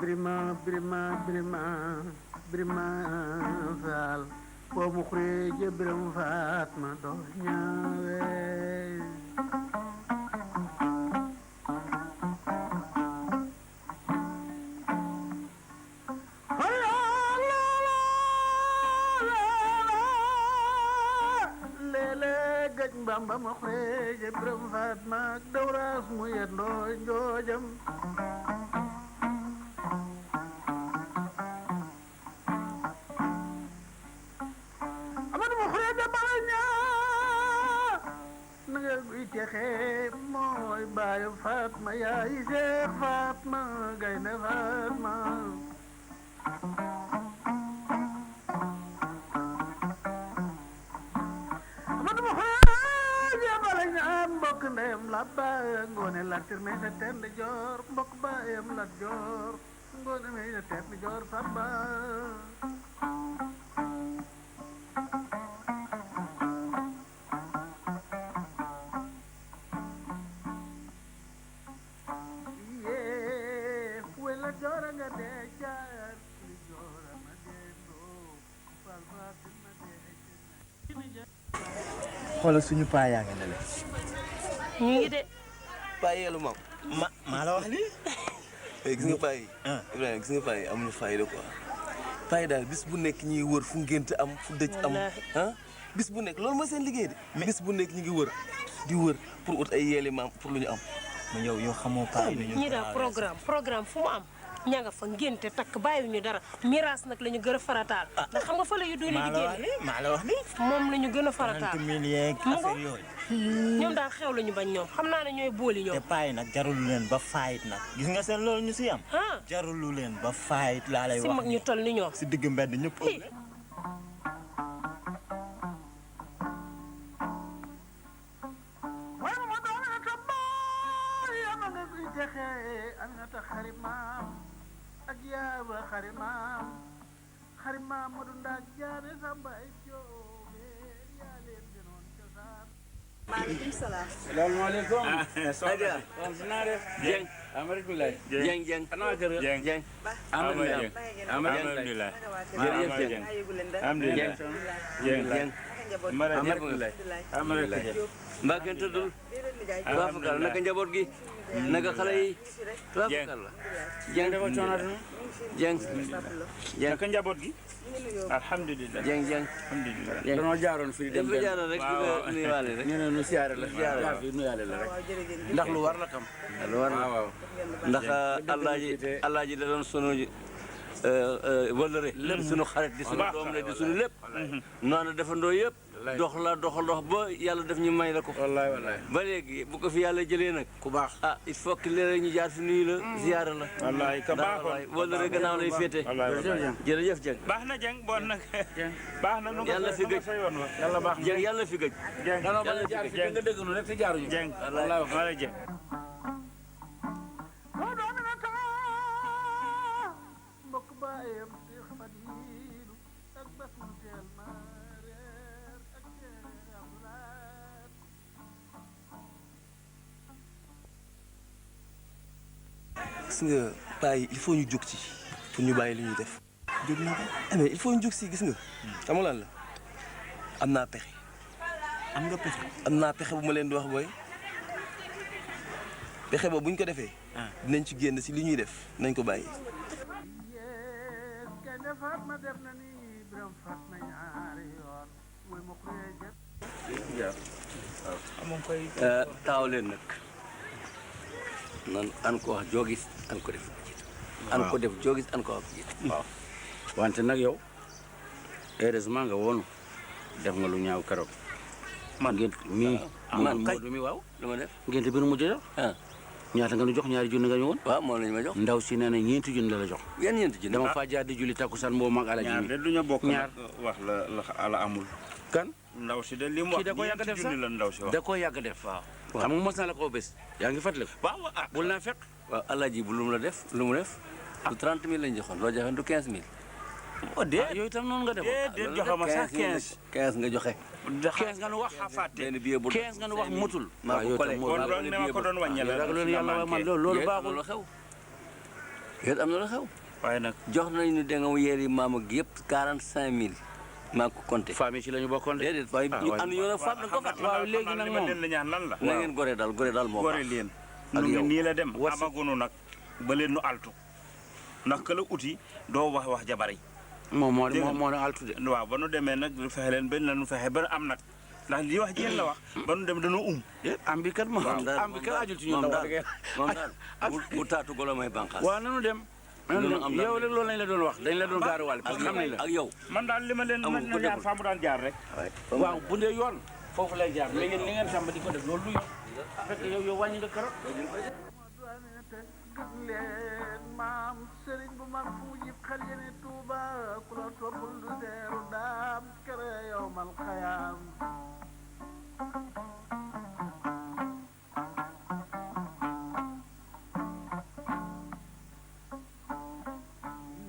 birima faal boo mu xuree ja biram faat ma doo ñaawe gaj mbamba ma xuree ja biram faat ma dawraas mu yendoo njoojam texe mooy baayu Fatma yaay Seex Fatma gaynde Fatma amadu ma xaaja balañ am mbokk ndeyam la ba ngoone latir may sa tend joor mbokk baayam lat joor ngoone may sa tend joor samba xoolal suñu paa yaa ngi ne la. ñu ngi de. paa yeelu maam. maa la wax lii. gis nga paa yi. Ibrahima gis nga paa yi amuñu fayda quoi. paa yi daal bis bu nekk ñuy wër fu ngénte am fu dëj am. bis bu nekk loolu mooy seen liggéey de. bis bu nekk ñu ngi wër di wër pour ut ay yeeli maam pour lu ñu am. mais yow xamoo paa yi. ñi daal programme fu mu am. ña nga fa ngénte takk bàyyiwuñu dara miraas nag la ñu gën a farataal. ndax xam nga fa la yu doon di génne. maa la wax ni moom la ñu gën a farataal. affaire yooyu. ñoom daal xew la ñu bañ ñoom xam naa ne ñooy booli ñoom. te paa yi nag jarulu leen ba faayit nag gis nga seen loolu ñu si am. jarulu leen ba faayit laa lay wax. si mag ñu toll ni ñoom. si digg mbedd ñëpp. ak yaaba xari maam ma du ndaak jaane samba ay joobe yaa leen dinoon cosaan maaleykum salaam. salaamaaleykum. Adja. naa def. Dieng. alhamdulilah. Dieng. Anaa kër Dieng. alhamdulilah. alhamdulilah. jërëjëf Dieng. alhamdulilah. Dieng. alhamdulilah. mbaa kenn tëddul. tubaafakal naka njaboot gi. naka xale yi. tubaafakal la. Dieng dafa coonaatu. Dieng. naka njaboot gi. alhamdulilah. Dieng. alhamdulilah. danoo jaaroon fii dem dafa jaaroon rek di la nuyuwaale rek. ñu ne nu siyaare la jaar fi nuyaale la rek. ndax lu war la tam. lu war la waaw. ndax alaaji da doon sunu wëllëre lépp sunu xarit di sunu doom la di sunu lépp. noonu defandoo yëpp. dox ba yàlla def ñu may la ko. wallaay wallaay. ba léegi bu ko fi yàlla jëlee nag. ku baax. il faut que léeg-léeg ñu jaar fi nuyu la ziyaara la. wallaay ka baaxoon wëllëre gannaaw lay féete. jërëjëf Dieng. baax na Dieng bon nag. baax na nu yàlla fi gëj yàlla baax na Dieng yàlla fi gëj. Dieng yàlla fi gëj nga dëgg nu rek te jaaruñu. Dieng wallaay wax wala Dieng. mbokk baayam Seex Fadilu ak bas mu teel ma reer ak Seex Abdulaay gis nga paa yi il faut ñu jóg ci pour ñu bàyyi li ñuy def. jóg naa ko mais il faut ñu jóg si gis nga. xam nga lan la am naa pexe. am nga pexe. am naa pexe bu ma leen di wax booy pexe boobu bu ñu ko defee. dinañ ci génn si li ñuy def nañ ko bàyyi. gaynde Fatma def na ni Biram Fatma ñaari yoon muy mu xuree jëpp taaw leen nag nan an ko wax joogis an ko def an ko def joogis an ko wax jiit waaw wante nag yow heureusement nga woonu def nga lu ñaaw keroog man ngeen mii man Modou mi waaw lu ma def ngeen bi nu mujj jox ñaata nga nu jox ñaari junni nga ñu woon waaw moom lañu ma jox ndaw si nee na ñeenti junni la jox yan ñeenti junni dama faa jaar di julli takkusaan boo mag ala ji ñaar de duñu bokk ñaar wax la ala amul kan ndaw si de li mu wax kii da koo yàgg def sax la ndaw si wax da koo yàgg def waaw xam nga mos naa la ko bés yaa ngi fàttaliku waaw bul naa fekk waaw alaaji bu lu mu la def lu mu def du 30 000 lañ joxoon loo joxoon du 15 000 yooyu itam noonu nga defoon déet joxe ma sax 15 nga joxe 15 nga nu wax a fàtte benn billet bu 15 nga nu wax mutul maa ko collé kon doon ne ma ko doon wàññi la loolu yàlla man loolu baaxul xew yéen am na la xew. waaye nag jox nañu da nga yeeri maam ak yëpp 45000 maa ko compté. famille ci la ñu bokkoon de. déedéet waaye ñu ànd yoon a faat na ko fat. waaw léegi nag moom leen la ñaan lan la. na ngeen gore daal moo gore baax. leen ak nu yow. nii la dem amagunu nag ba leen nu altu ndax ka la uti doo wax jabar yi moom moo na altu de. waaw ba nu demee nag fexe leen ba nu fexe ba am nag ndax li wax jeen la wax ba nu dem dañoo am bi kat am bi kat ajul ci ñun moom daal bu taatu golo may bànqaas. waaw nanu dem. yow rek loolu lañ la doon wax dañ la doon gaaruwaale parce que xam nañ la. ak yow. man daal li ma leen mën na ñaar faamu daan jaar rek waaw bu dee yoon foofu lay jaar mais ngeen li ngeen tàmm di ko def loolu du yoon fekk yow wàññi nga keroog. gën leen maam sëriñ bu mag fu jib xel yene Tuuba ku la toppul du deeru daam kere yow mal xayaam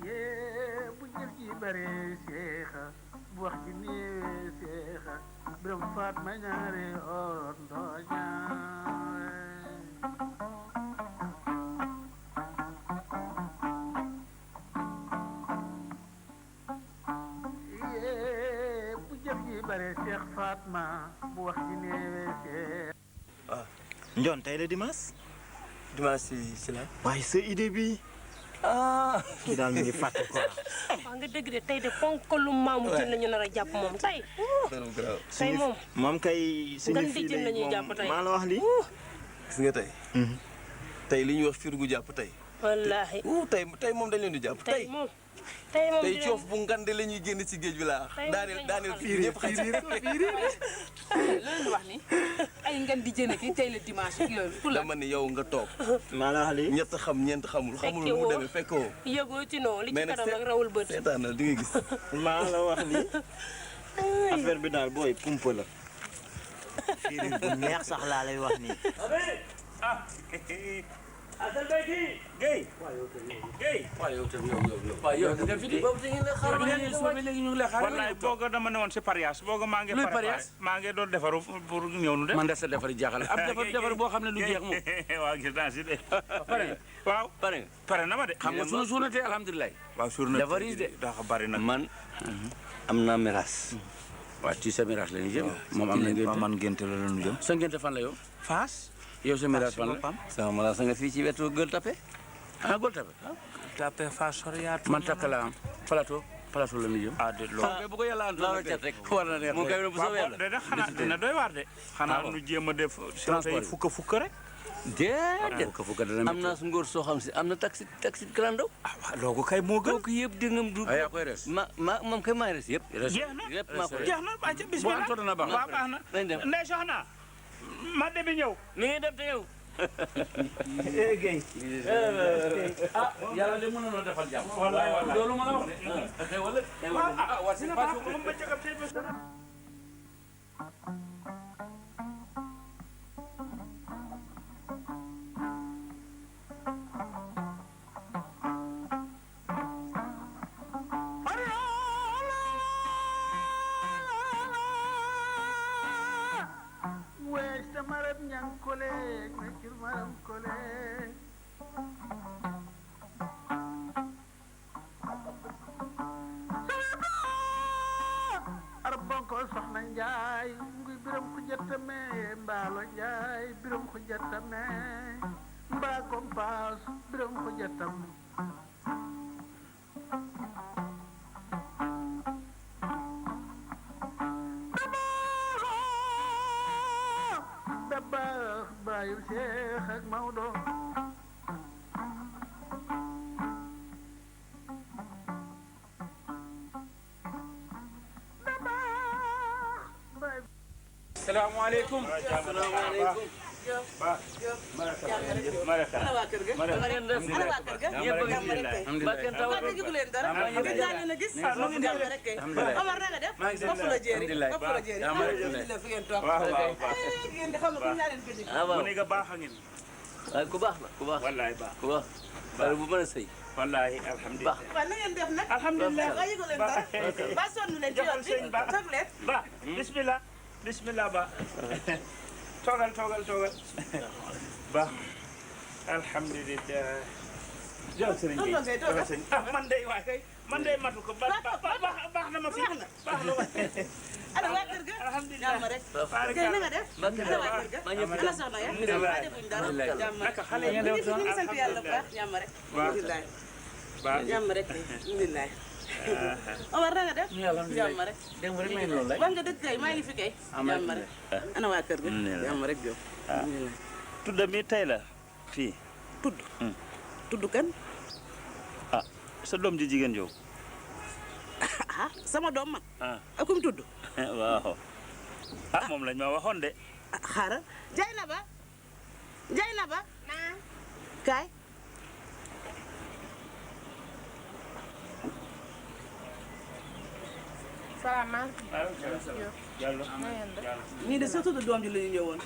yee bu jëf ji bare seexa bu wax ji néewee seexa biram faat ma ñaare oon dooñaa bu jëf ji bare Cheikh Fatma bu wax ji néewee Cheikh. waaw. Njoon tey la dimanche. dimanche si la. waaye sa idée bi. kii daal mi ngi fàtte quoi. wax nga dëgg de tey de ponkalu maamu jën lañu nar a jàpp moom tey. tey moom. moom kay suñu Ngan di jën la ñuy jàpp tey. maa la wax lii. gis nga tey. tey li ñuy wax firgu jàpp tey. wallaahi. tey moom dañ leen di jàpp tey moom. tey moom tey coof bu ngande la ñuy génn ci géej bi laa. daaneel fii ñëpp xaj loolu wax ni ay ngan di jëne ki tey la dimanche ak yooyu. dama ni yow nga toog. maa la wax lii. ñett xam ñeent xamul nu mu demee fekkoo. yëgoo ci noo li ci kanam ak rawul bët. seetaanal di nga gis. maa la wax lii. affaire bi daal booy kumpa la. firir bu neex sax laa lay wax nii. Asal Beyti Guèye. Guèye. waaw yow tamit yow nga fi di. boobu dañuy la xaar léegi ñu ngi lay xaar. wallaay booga dama ne woon si parias booga maa ngi. luy parias maa ngi doon defaru pour ñëw nu de. man de sa defar jaaxal ab defar boo xam ne lu jeex moom. waaw gis naa si de. pare waaw pare na ma de. xam nga sunu suuna tey alhamdulilah. waaw suur na defar yi de dafa bari nag. man am naa miraas. waaw ci sa miraas la ñu jëm. moom am na ngénte man ngénte la ñu jëm. sa ngénte fan la yow. Faas. yow sa miraas fan la. sama miraas nga fii ci wetu Gueule Tapée. Gueule Tapée. Tapée Faas soriyaatu. man takk la am plateau la ñu jëm. de loolu. bu ko yàlla antu laa la cat rek. war na neex mu kay bu soobee yàlla. de xanaa dina doy waar de. xanaa nu jéem a def. transport yi fukk rek. déedéet fukk dana am naa su ngóor soo xam si am na taxi clando. loogu kay moo gën. kooku yëpp dëngam du. yaa koy res. moom kay maay res yëpp. jeex na yëpp maa ko res. jeex na waa ca bismillah. bu na baax waaw baax na. nañ dem ndey soxna. ma debi ñëw. mi ngi dem te yow. Guèye. yàlla de mën na defal jàmm. wallaay loolu ma la wax de. wala waa si baax moom ba jagab tey bés dana. wees ta maram ñang kole ngir maram kole arbonko soxna njaay nguy biram ko jettame mbaalo njaay biram ko jettame mbaa kompas biram ko jettam dabax baayu Seex ak Mawdo salaamaaleykum. ana waa kër ga. ana waa kër ga. ñëpp a ngi fi ba kenn taw ba gigu leen dara. gëj naa leen a gis. nu ngi dem rek kay. Omar na nga def. bopp la jéeri bopp la jéeri. alhamdulilah fi ngeen toog. ngeen di xam nga ñaa leen gëj. mu ne nga baax a ngeen. waaye ku baax la ku baax. wallaay baax. ku baax. wala bu mën a sëy. wallaay alhamdulilah. waaw na ngeen def nag. alhamdulilah. waaye yëgu leen dara. ba sonn leen ci yoon bi. toog leen. ba bismillah bismillah ba toogal ba alhamdulilah yow sëriñ bi man day waay kay man day matu ko baax na ma fi baax na waay ana waa kër ga jàmm rek kay na nga def ana waa kër ga ana soxna ya waa defuñ dara jàmm naka xale yi ngeen def ñu ngi sant yàlla bu baax jàmm rek alhamdulilah jàmm rek alhamdulilah Omar na nga def jàmm rek dem rek may loolu wax nga dëgg kay maa ngi fi kay jàmm rek ana waa kër ga jàmm rek Diop tudda mi tey la fii tudd kan ah sa doom ji jigéen jow ah sama doom man akum tudd waaw ah moom lañ ma waxoon de xaaral Jaynaba naam kaay ñii de sa tudd doom ji la ñu ñëwoon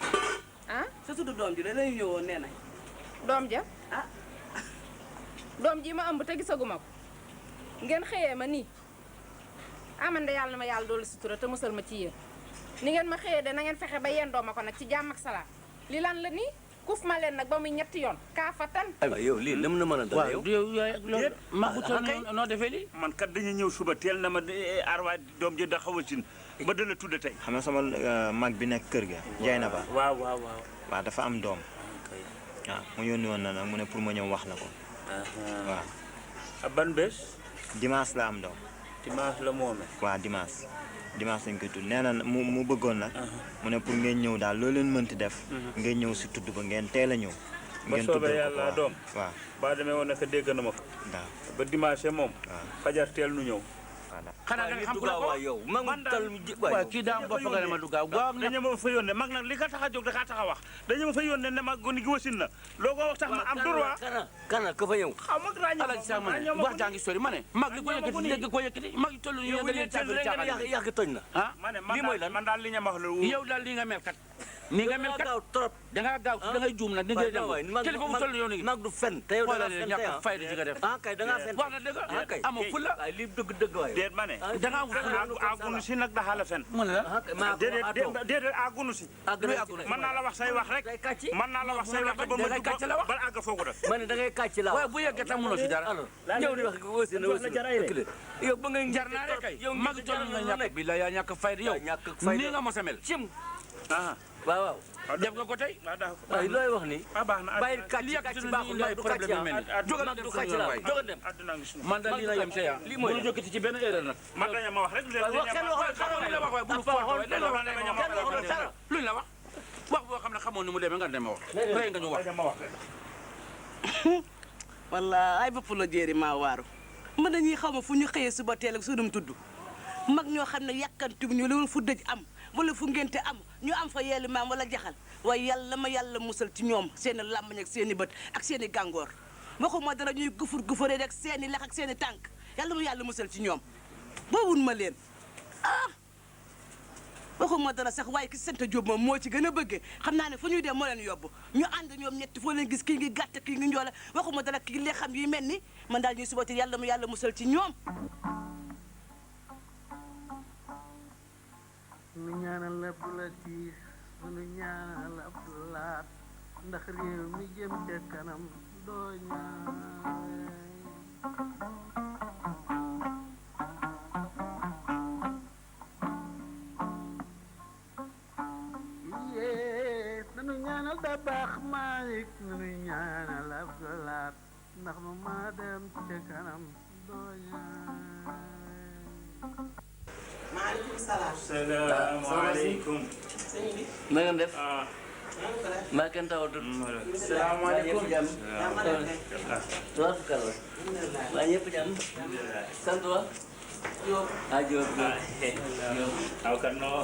ah sa tudd doom ji la ñu ñëwoon nee nañ doom ja ah doom ji ma ëmb te gisaguma ko ngeen xëyee ma nii man de yàlla na ma yàlla doolu sutura te musal ma ci yéen ni ngeen ma xëyee de na ngeen fexe ba yendoo ma ko nag ci jàmm ak salaam li lan la nii kuf ma leen nag ba muy ñetti yoon kaafatan yow lii lam na mën a dal yow loolu magutoon noo defee lii man kat dañu ñëw suba teel na ma arwaay doom ji da xaw a sin ba dala tudda tey xam nga sama mag bi nekk kër ga jaay na ba waaw waaw dafa am doom waaw mu yónni woon na nag mu ne pour ma ñëw wax la ko waaw ban bés dimanche la am doom dimanche la moome waaw dimanche lañ koy tudd nee na mu bëggoon nag mu ne pour ngeen ñëw daal loo leen mënti def ngeen ñëw si tudd ba ngeen teel a ñëw ba soobee yàlla doom waaw ba demee woon naka dégg na ma ko waaw ba dimanche moom fajar teel nu ñëw xanaa da nga xam ku la ko yow man tal waaw kii daa am bopp nga ne ma du gaaw gaaw dañu ma fa yónnee mag nag li ka tax a jóg da kaa tax a wax dañu ma fa yónnee ne ma goni gi wasin na loo ko wax tax ma am droit kana ka fa ñëw xaw ma ràññee alaji sax ma ne wax jaa ngi sori ma ne mag li ko yëkkati dégg ko yëkkati mag yi toll yow da leen caaxaan yàgg toj na lii mooy lan man daal li ñu wax la yow daal li nga mel kat ni nga mel kat trop da ngaa gaaw da ngay juum nag ni ngay dem kilifa bu toll yow ni mag du fen te yow da nga fen ñàkk fayda ji nga def kay da nga fen wax na dëgg amoo fulla li dëgg waay déet ma ne da nga amul fulla agunu si nag daxala fen mu ne la déedéet agunu si mën naa la wax say wax rek mën naa la wax say wax ba ma kàcc la wax ba àgg foogu def ma ne da ngay kàcc la waaye bu yeggee tam mënoo si dara ñëw di wax ko wasi na yow ba ngay jar naa rek kay mag toll nga ñàkk bi la yaa ñàkk fayda yow nii nga mos a mel cim waaw def nga ko tey waaye looy wax ni baax na bàyyi kàcc ci baaxul mag du kàcc jógal du kàcc la jógal dem man daal lii la yem see yaa bu ñu jokkati ci benn erreur nag man dañu ma wax rek kenn waxoon la wax waaye bu ñu foofu luñ la wax wax boo xam ne xamoon ni mu demee nga dem wax rey nga ñu wax walla ay bopp la jéeri maa waaru man dañuy xaw ma fu ñu xëyee suba teel ak sunum tudd mag ñoo xam ne yàkkantigu ñu la fu dëj am wala fu ngénte am ñu am fa yeeli maam wala jaxal waaye yàlla ma yàlla musal ci ñoom seen i làmmañ ak seen i bët ak seen i gàngoor waxuma dara ñuy gufuree rek seen i lex ak seen i tànk yàlla ma yàlla musal ci ñoom boobun ma leen waxuma dara sax waaye ki sant Jóob moom moo ci gën a bëggee xam naa ne fu ñuy dem moo leen yóbbu ñu ànd ñoom ñetti foo leen gis kii ngi gàtt kii ngi njoole waxuma dara kii lee xam yi mel ni man daal ñuy subati yàlla ma yàlla musal ci ñoom nu ñaanal la bu la tiis nu ñaanal la bu laat ndax réew mi jëm ca kanam doo ñaan yee nanu ñaanal da baax Maalik nanu ñaanal la bu laat ndax nu ma dem ca kanam doo ñaan maaleykum salaam. salaamaaleykum. na ngeen def. mbaa kenn tawatul. salaamaaleykum. tubaarkalla. waa ñëpp jàmm. sant wa. Diop. ah Diop Diop. aw kan noo.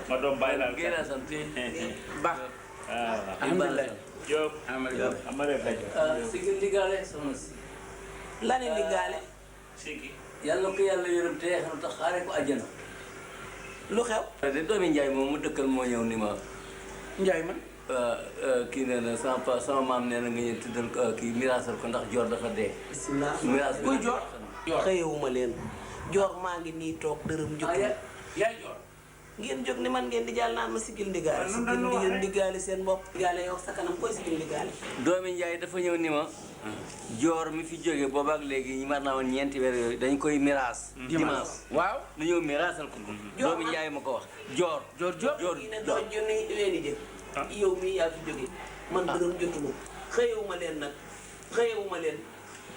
ma doom bàyyi laal. Guèye laa sant. Ba. alhamdulilah. Diop. Amadou. Amadou Gaye. Sigi ndigaale soxna si. lan la ndigaale. Sigi. yàlla na ko yàlla yërëm te xam tax xaare ko àjjana. lu xew. de doomi Njaay moom mu dëkkal moo ñëw ni ma. Njaay man. kii nee na sama maam nee na nga ñëw tuddal kii miraasal ko ndax joor dafa dee. miraas kuy joor. xëyewuma leen joor maa ngi nii toog dërëm njëkk. yaay joor. ngeen jóg ni man ngeen di jaal naan ma sigil ndigaale sigil ngeen ndigaale seen bopp ndigaale yow sa kanam koy sigil ndigaale doomi Njaay dafa ñëw ni ma joor mi fi jóge boobaak léegi ñu mar naa woon ñeenti weer yooyu dañ koy miraas dimanche waaw nu ñëw miraasal ko doomi Njaay ma ko wax joor yi ne doo junni leen di jëf yow mii yaa fi jóge man dërëm jotuma xëyewuma leen nag xëyewuma leen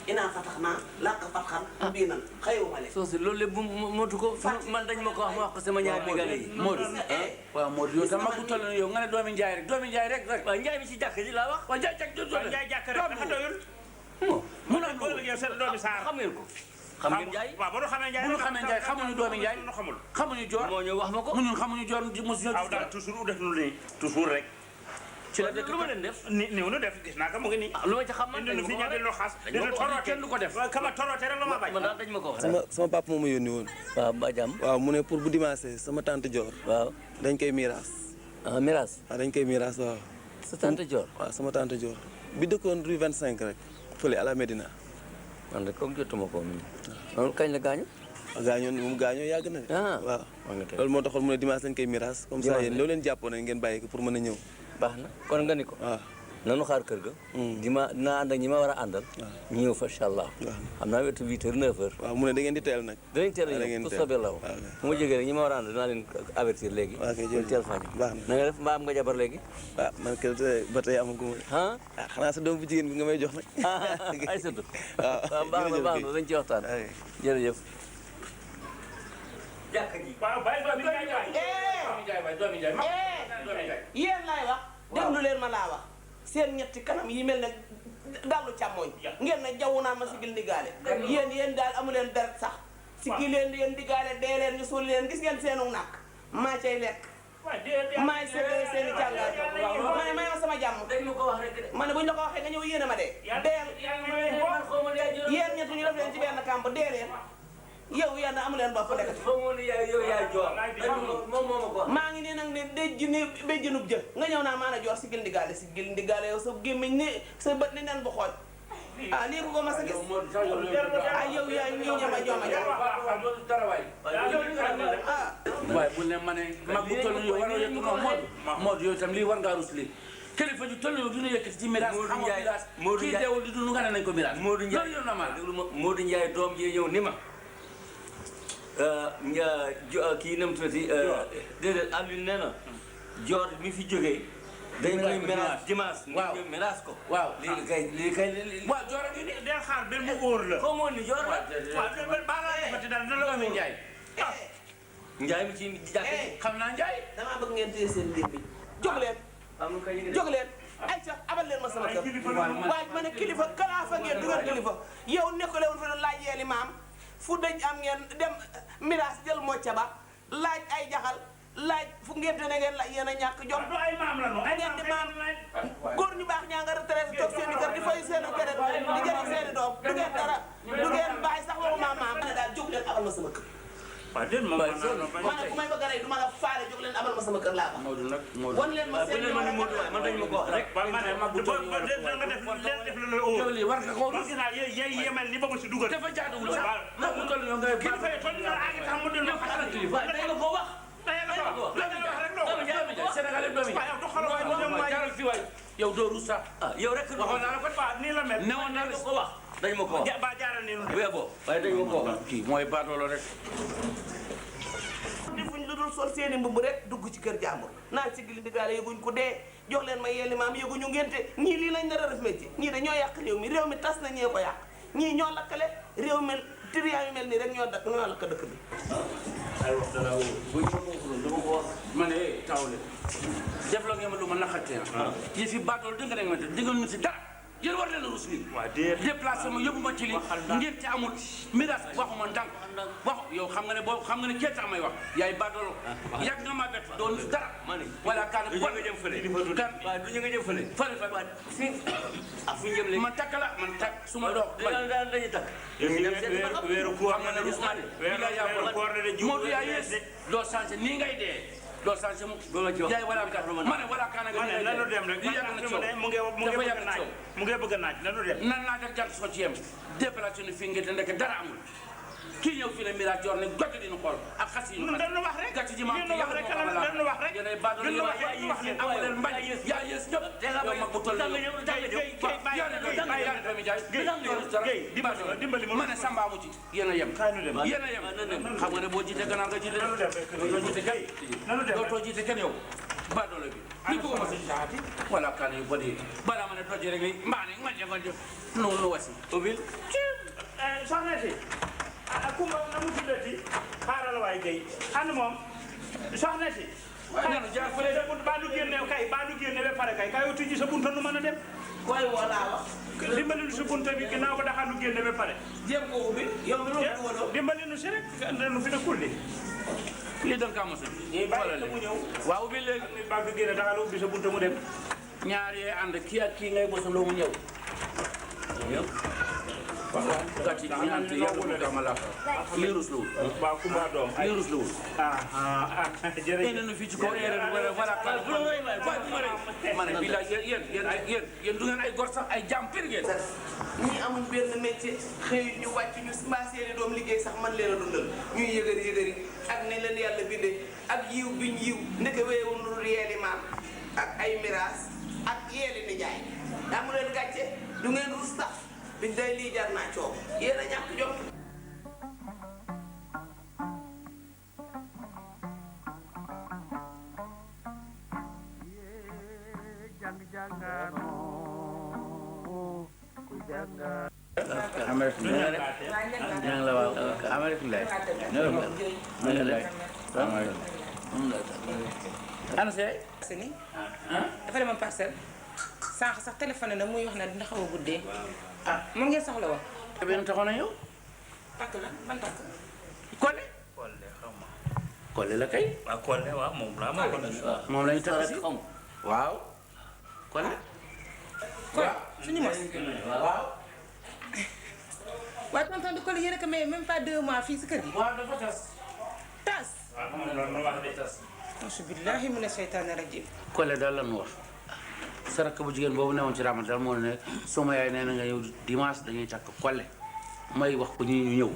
inaa fatax naa làkk fatxan bii nan xëyewuma leen soo si loolu lépp motu ko man dañ ma ko wax ma wax ko sama ñaari ndigale yi Modou waaw Modou yow tam mag bu toll nii yow nga ne doomi Njaay rek waaw Njaay bi ci jàkk ji laa wax waaw Njaay jàkk rek dafa doyul mu na ko yow seen doomi Saar xam ngeen ko xam ngeen Njaay waaw bu ñu xamee Njaay xamuñu doomi Njaay xamuñu joor moo ñëw wax ma ko ñun xamuñu joor mosuñu aw daal toujours def nu nii toujours rek ci la dëkk lu ma leen def niw nu def gis naa ko mu ngi nii lu ma ci xam man indi nu fi ñaari loo xaas dina torote kenn du ko def kama torote rek la ma bañ man daal dañ ma ko wax sama papa moo ma yónni woon waaw ba jàmm waaw mu ne pour bu dimanche sama tante Dior waaw dañ koy miiras miraas waaw dañ koy miiras waaw sa tante Dior waaw sama tante Dior bi dëkkoon rue 25 rek fële à la Médina man de comme jotuma ko moom kañ la gaañu gaañoon moom gaañoo yàgg na de waaw loolu moo taxoon mu ne dimanche lañ koy miiras comme ça yéen loo leen jàppoon ngeen bàyyi ko pour mën a ñëw baax na kon nga ni ko waaw nanu xaar kër ga dinaa ànd ak ñi ma war a àndal ñu ñëw fa incha allah xam naa wetu 8 heures 9 heures waaw mu ne da ngeen di teel nag danañ teel a ñëw ku soobee la fu ma jógee rek ñi ma war a àndal dinaa leen avertir léegi ñu teel faa ñëw baax na na nga def mbaa am nga jabar léegi waaw man kër ba tey amaguma xanaa sa doom bu jigéen bi nga may jox nag ay sëtu waaw baax na baax na dañ ci waxtaan jërëjëf jàkk ji waaw bàyyi doomi Njaay yéen laay wax déglu leen ma laa wax seen ñetti kanam yi mel ne dallu càmmooñ ngeen ne jaww naa ma sigil ndigaale yéen daal amu leen deret sax sigil leen yéen ndigaale dee leen ñu suul leen gis ngeen seenu nàkk maa cay lekk maay séddale seen i càngaar ma ne may ma sama jàmm ma ne buñ la ko waxee nga ñëw yéen a ma dee deel yéen ñetti ñu def leen ci benn kàmb dee leen yow yéen amu leen bopp nekk maa ngi nii nag ne déj ni béjjënub jë nga ñëw naa maana joor sigil ndigaale yow sa gémmiñ ni sa bët ni nen bu xooj lii ko mas a gis yow yaa ñii ñama jooma waaye bu ne ma ne mag bu toll yow waroo yëkk noonu Modou yow itam lii war ngaa rus lii kilifa ju toll yow dina yëkkati ci miraas xamoo miraas kii deewul di dund nga ne nañ ko miraas loolu yoon na ma Modou Ndiaye doom ji ñëw ni ma kii nam tuuti déedéet Alioune nee na joor mi fi jógee dañ koy miraas dimanche waaw miraas ko waaw lii kay waaw joor a ngi nii del xaar benn mu óor la xamoo ni joor la waaw baalaa defati daal na la doomi Njaay Njaay mi ci jàkk xam naa Njaay damaa bëgg ngeen téye seen gémmiñ jóg leen jóg leen ay sax abal leen ma sama kër waaye ma ne kilifa kalaafa ngeen du ngeen kilifa yow nekkulewul fi laaj yeeli maam fu dëj am ngeen dem miraas jël mocca ba laaj ay jaxal laaj fu ngeen te ne ngeen la yéen a ñàkk jom du ay maam la ay ngeen di maam góor ñu baax ñaa nga retraité toog seen i kër di fay seen i kër di jëriñ seen i doom du ngeen dara du ngeen bàyyi sax waxu maam ma ne daal jóg leen abal ma sama kër waaw déet ma ne ku may bëgg a rey du ma la faale jóg leen abal ma sama kër laa Modou nag wan leen ma seen man dañ ma ko wax rek waaw ma ne ma bu nga def lu la óor yow lii war nga ko gis naa yemal ni ba mu si dugal dafa jaaduwul sax mag bu toll yow ngay kilifa yi toll na aagi tax mu dul waaye day nga ko wax Sénégal yëpp doomi jaral fi waay yow doo rus sax yow rek waxoon naa la ko nii la mel newoon naa la ko wax dañ ma ko wax ba jaaral nii bu yeboo waaye dañ ma ko wax kii mooy baadoolo rek defuñ lu dul sol seeni mbubb rek dugg ci kër jàmbur naan sigil ndigaale yëguñ ko dee jox leen ma yelli maam yëguñu ngénte ñii lii lañ nar a def métier ñii dañoo yàq réew mi tas na ñee ko yàq ñii ñoo lakkale réew mi triant yu mel nii rek ñoo lakk dëkk bi ma ne tawle defloo ngeen ma lu ma naqatee yi fi baadoolo dëgg nga ne dinga ñu si dara yéen war leen a rus nii déplacé ma yóbbu ma ci li ngeen ci amul miraas waxuma ndànk wax yow xam nga ne boobu xam nga ne kee tax may wax yaay baadoolo yàgg nga maa bett doo ñu dara wala kaan du ñu nga jëm fële waaw du ñu nga jëm fële fële fi fu ñu jëm léegi man takk la man takk su ma dox dañuy takk weeru koor xam nga ne rus naa de bi nga yàqu Modou yaa yées doo changé nii ngay dee doo changé mu yaay wala kaan ma ne wala kaan ma ne nanu dem rek mu ngi bëgg a naaj nanu dem nan naaj ak jant soo ci yem déplacé nu fii ngeen te ndeke dara amul kii ñëw fii ne Mira Dior ne gàtt di ñu xool ak xas yi ñu dañu wax rek gàtt ji ma dañu wax rek dañu wax rek yéenay baat dañu wax amu leen mbañ yaa yées ñëpp yow mag bu toll dimbali ma ne Samba mu ci yéen a yem yéen a yem xam nga ne boo jiite gannaaw nga jiite dootoo jiite kenn yow ba doole bi ni ko ma sa jaati wala kan yu bari bala ma ne toji rek ni mbaane nga nu wasi ubil soxna si Kumba na mu tuddati xaaral waay gay ànd moom soxna si nanu jaar fële ba nu génne kay ba nu génne ba pare kay kay tijji sa bunta nu mën a dem koy wala wax dimbali nu si bunta bi ginnaaw ba daxa nu génne ba pare jéem ko ubbi yow mi loolu wolo dimbali nu si rek nu fi na kulli lii dañ kaa mos a bàyyi mu ñëw waaw ubbi léegi ni ba génne daxa la ubbi sa bunta mu dem ñaar yee ànd kii ak kii ngay bosa loo mu ñëw gàtt yi ñu ànd yàlla mu gama la lii rus la wul waaw Kumba doom lii rus la wul jërëjëf nu fii ci kaw erreur voilà ma ne bii laa yéen du ngeen ay gor sax ay jàmm pire ngeen ñi amul benn métier xëy ñu wàcc ñu mbaa seeni doom liggéey sax man leen a dundal ñuy yëgëri ak ne leen yàlla bindee ak yiw biñ yiw ndeke weewul lu yeeli maam ak ay miraas ak yeeli nijaay amu leen gàcce du ngeen rus sax biñ day lii jar naa coow yéen a ñàkk jom ana see ni dafa demoon parcelle sànq sax téléphoné na muy wax ne dina xaw a guddee moom ngeen soxla woon benn taxoon na yow takk la ban takk Kole xaw ma. Kole la kay waaw Kole waaw moom laa ma ko doon. moom lañu takk si waaw Kole Kole suñu mos waaw waaye tonton di Kole yéen a ko may même pas 2 mois fii si kër gi waaw dafa tas tas waaw moom loolu wax de tas. auzu billahi mina shaytaani rajim Kole daal lan wax sa rakk bu jigéen boobu newoon ci ramadan daal moo ne sama yaay nee na nga ñëw dimanche dañuy takk Kole may wax ko ñu ñëw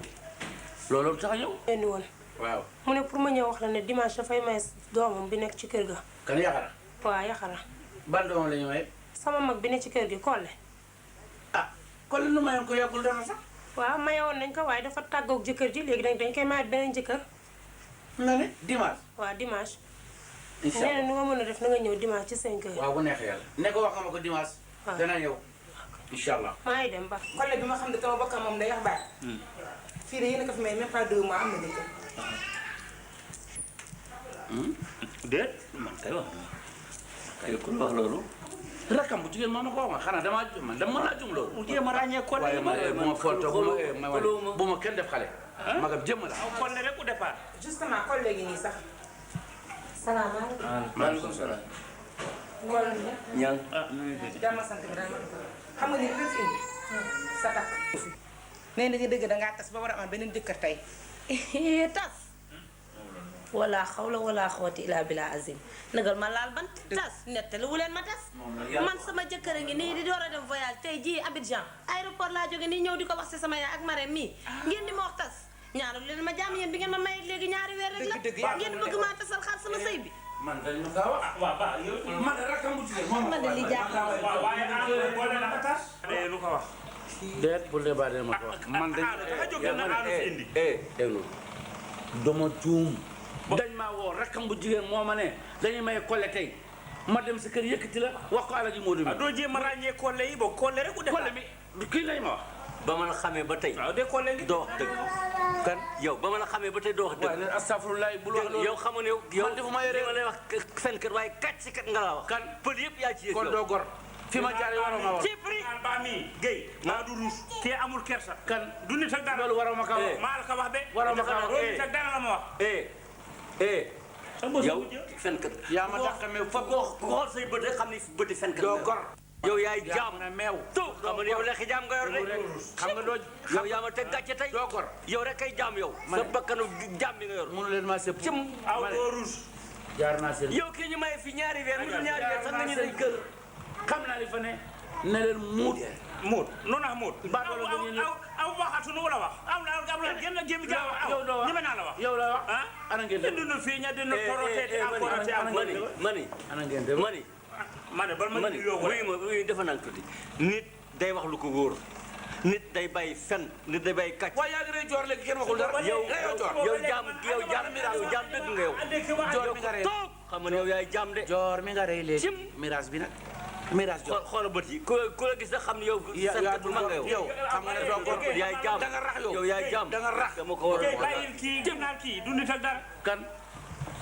loolu tax a ñëw indi woon waaw mu ne pour ma ñëw wax la ne dimanche dafay may doomam bi nekk ci kër ga kan yaxara waaw yaxara ban doomam la ñu may sama mag bi nekk ci kër gi Kole ah Kole nu mayoon ko yàggul dara sax waaw mayewoon nañ ko waaye dafa tàggoog jëkkër ji léegi dañ koy mayaat beneen jëkkër na ne dimanche waaw dimanche incha nee na allah nu nga mën a def na nga ñëw dimanche ci 5 heures waaw bu neexee yàlla ne ko wax nga ma ko dimanche waaw dana ñëw incha allah maa ngi dem ba Kole bi ma xam ne sama bokkam moom day wax baat fii de yéen a ko fi may même pas 2 mois am na jëkkër déet man kay wax kay ku wax loolu. rakam bu jigéen moo ma ko wax ma xanaa damaa jum man dama laa jum loolu mu jéem a ràññee Kole. waaye bu ma fontoo bu ma kenn def xale magam jëmm la aw Kole rek au départ. justement Kole léegi nii sax salaamaaleykum maaleykum salaam. Kole ñaan jàmm sant bi daal xam nga ni li fi indi sa takk nee na nga dëgg dangaa tas ba war a amaat beneen jëkkër tey tas wala xawla wala xawati ila bila azim nagal ma laal ban tas nettali wu leen ma tas man sama jëkkër a ngi nii di door a dem voyage tey jii Abidjan aéroport laa jóge nii ñëw di ko wax si sama yaay ak Marème mii ngeen di ma wax tas ñaanal leen ma jàmm yéen bi ngeen ma may léegi ñaari weer rek la ngeen bëgg maa tasal xaar sama sëy bi man dañ ma kaa wax waaw waaw yow. man de rakam bu jigéen moom man de li jàpp waaw waaye ah Kole la ko tas. lu ko wax. déet bu dee baa dee ma ko wax man dañ dafa jógee na aanu fi indi. déglu dama juum dañ maa woo rakam bu jigéen moo ma ne dañuy may Kole tey ma dem si kër yëkkati la wax ko Alaji Modou mi doo jéem a ràññee Kole yi ba Kole rek au départ. Kole mi kii lañ ma wax ba ma la xamee ba tey. waaw de Kole ngi. doo wax dëgg. kan yow ba ma la xamee ba tey doo wax waaye dëgg. nag astafurlaay bul wax loolu yow xamu ne yow. man defuma yore li ma lay wax fen kër waaye kàcc si kat nga la wax. kan pël yëpp yaa ci yëg kon doo gor fi ma jaaree waroo ma wax ci prix. ba mi Guèye. maa du ruus. kee amul kersa. kan du nit ak dara. loolu waroo ma kaa wax maa la ko wax de. waroo ma kaa wax loolu nit ak dara la ma wax. yow fen kër. yaa ma dàq meew fa boo xool say bët rek xam ni bëti fen kër. doo gor yow yaay yaa jaam. na meew tout xam nga yow lekk jaam nga yor de. xam nga doo yow yaa ma teg gàcce tey. doo gor yow rek kay jaam yow. ma sa ne. bakkanu jaam bi nga yor. mënu leen maa sëpp cim aw doo ruus. jaar naa seen yow kii ñu may fi ñaari weer mu dul ñaari weer sax nga ñu ne kër. xam naa li fa ne ne leen muut muut lu nax muut aw waxatu nu wala wax am la génn gémmi jaaw aw ñeme naa la wax yow la wax ana ngeen de dinu fii ña dinu torote encore te encore mani ana ngeen de mani bal ma yow wuy defa naan tuuti nit day wax lu ko wóor nit day bàyyi fen nit day bàyyi kàcc waaye yaa ngi rey joor léegi kenn waxul dara yow jaam dëgg nga yow joor mi nga rey xam nga ne yow yaay jaam de joor mi nga rey léegi mirage bi nag mirage joor xoola bët yi ku la gis sax xam ne yow sant bu mag nga yow xam nga ne doo góor yaay jaam da nga rax yow yaay jaam da nga rax dama ko war a bàyyil kii jëm naa kii du nit ak dara kan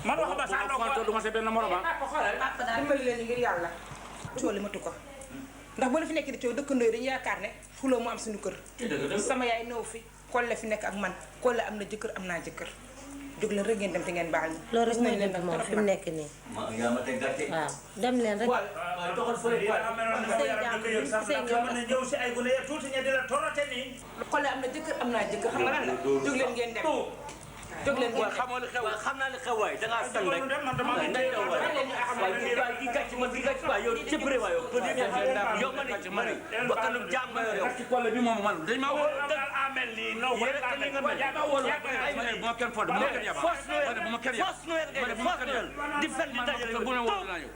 man wax ba sa ko du ma sa benn morom papa daal dimbali leen ngir yàlla coow li matu ko ndax boo la fi nekk di coow dëkkandoo yi dañu yaakaar ne xuloo mu am suñu kër sama yaay nëw fi Kolle fi nekk ak man Kolle am na jëkkër am naa jëkkër jóg leen rek ngeen dem te ngeen baal ñu loolu rek mooy dëgg moom fi mu nekk nii yaa ma teg gàtte waaw dem leen rek doxal fële ñëw si ay gune yëpp tuuti ña di la torote nii Kolle am na jëkkër am naa jëkkër xam nga lan la jóg leen ngeen dem jóg leen ngeen dem xamoo li xew xam naa li xew waay da ngaa san rek ngay daw waay gi gàcc ma gi gàcc waay yow cëppre waay yow mani bakkanum jaam nga yor yow ci Kolle bi moom man dañ ma woo amel nii no bu ma kenn fod bu ma kenn yaba bu ma kenn yaba fos Noël ngay def fos Noël di fen di dajale yow bu ne woo naa yow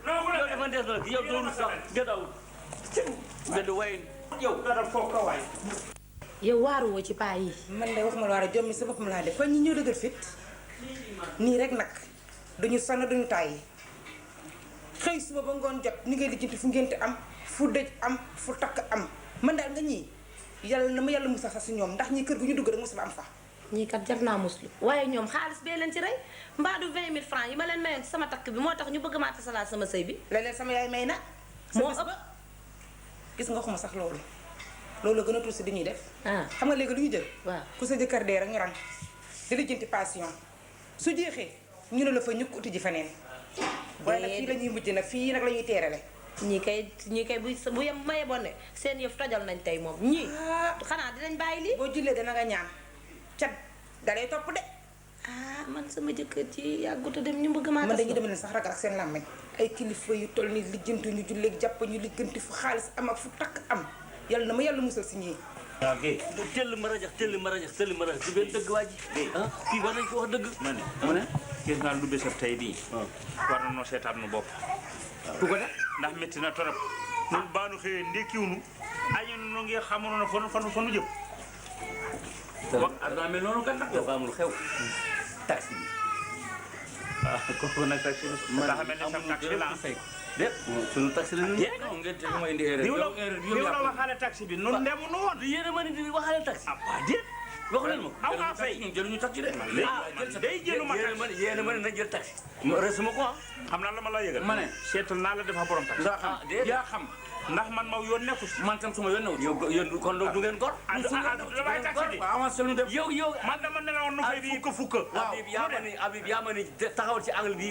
dafa des nag yow doo rus sax gëdaw benn wayin yow dara foofu ko waay yow waaruwoo ci paa yi man de waxuma la war a jommi sa boppam laa def kon ñi ñëw dëgër fit nii rek nag duñu sonn duñu tàyyi xëy suba ba ngoon jot ni ngay lijjanti fu ngénte am fu dëj am fu takk am man daal nga ñii yàlla na ma yàlla musa sax si ñoom ndax ñii kër gu ñu dugg rek musa ba am fa ñii kat jar naa muslu waaye ñoom xaalis bee leen ci rey mbaa du 20 000 francs yi ma leen mayoon ci sama takk bi moo tax ñu bëgg maa tasalaat sama sëy bi léeg-léeg sama yaay may na moo ëpp gis nga xuma sax loolu loolu gën a tuuti di ñuy def xam nga léegi lu ñu jël waaw ku sa jëkkër dee rek ñu rang di lijjanti passion su jeexee ñu ne la fa ñukk uti ji feneen waaye nag fii la ñuy mujj nag fii nag la ñuy teerale ñii kay bu yem maye bon ne seen yëf tojal nañ tey moom ñii xanaa dinañ bàyyi lii boo jullee dana nga ñaan cat dalay topp de man sama jëkkër ci yàggut a dem ñu bëgg maa man dañuy dem leen sax ragal ak seen làmmeñ ay kilifa yu toll ni lijjanti ñu julleeg jàpp ñu lijjanti fu xaalis am ak fu takk am yàlla na ma yàlla musal si ñii waaw Guèye tell ma rajax du benn dëgg waa ji kii war nañ ko wax dëgg ma ne mu ne gis naa lu bésab tey bii war na noo seetaat nu bopp ku ko def ndax métti na torop ñun baanu xëyee ndékkiwunu añu nu ngi xamoon na fanu jëm wax adna mel noonu kan nag dafa am lu xew taxi bi kooku nag taxi dafa mel ni sam taxi la déet sunu taxi la ñu ngeen te ma indi erreur diw la waxaale taxi bi nun ndemu nu woon yéen a ma ni di waxaale taxi déet waxu leen ma ko aw nga fay ñun jëluñu taxi de day jëlu ma taxi yéen a ma ni nañ jël taxi resuma ko xam naa la ma la yëgal ma ne seetal naa la defa borom taxi nga xam yaa xam ndax man ma yoon nekku si man tam suma yoon newu yow kon du ngeen gor damay taxi bi avancé lu def yow man dama ne la woon nu fay fukk Habib yaa ma ni taxawal ci angle bi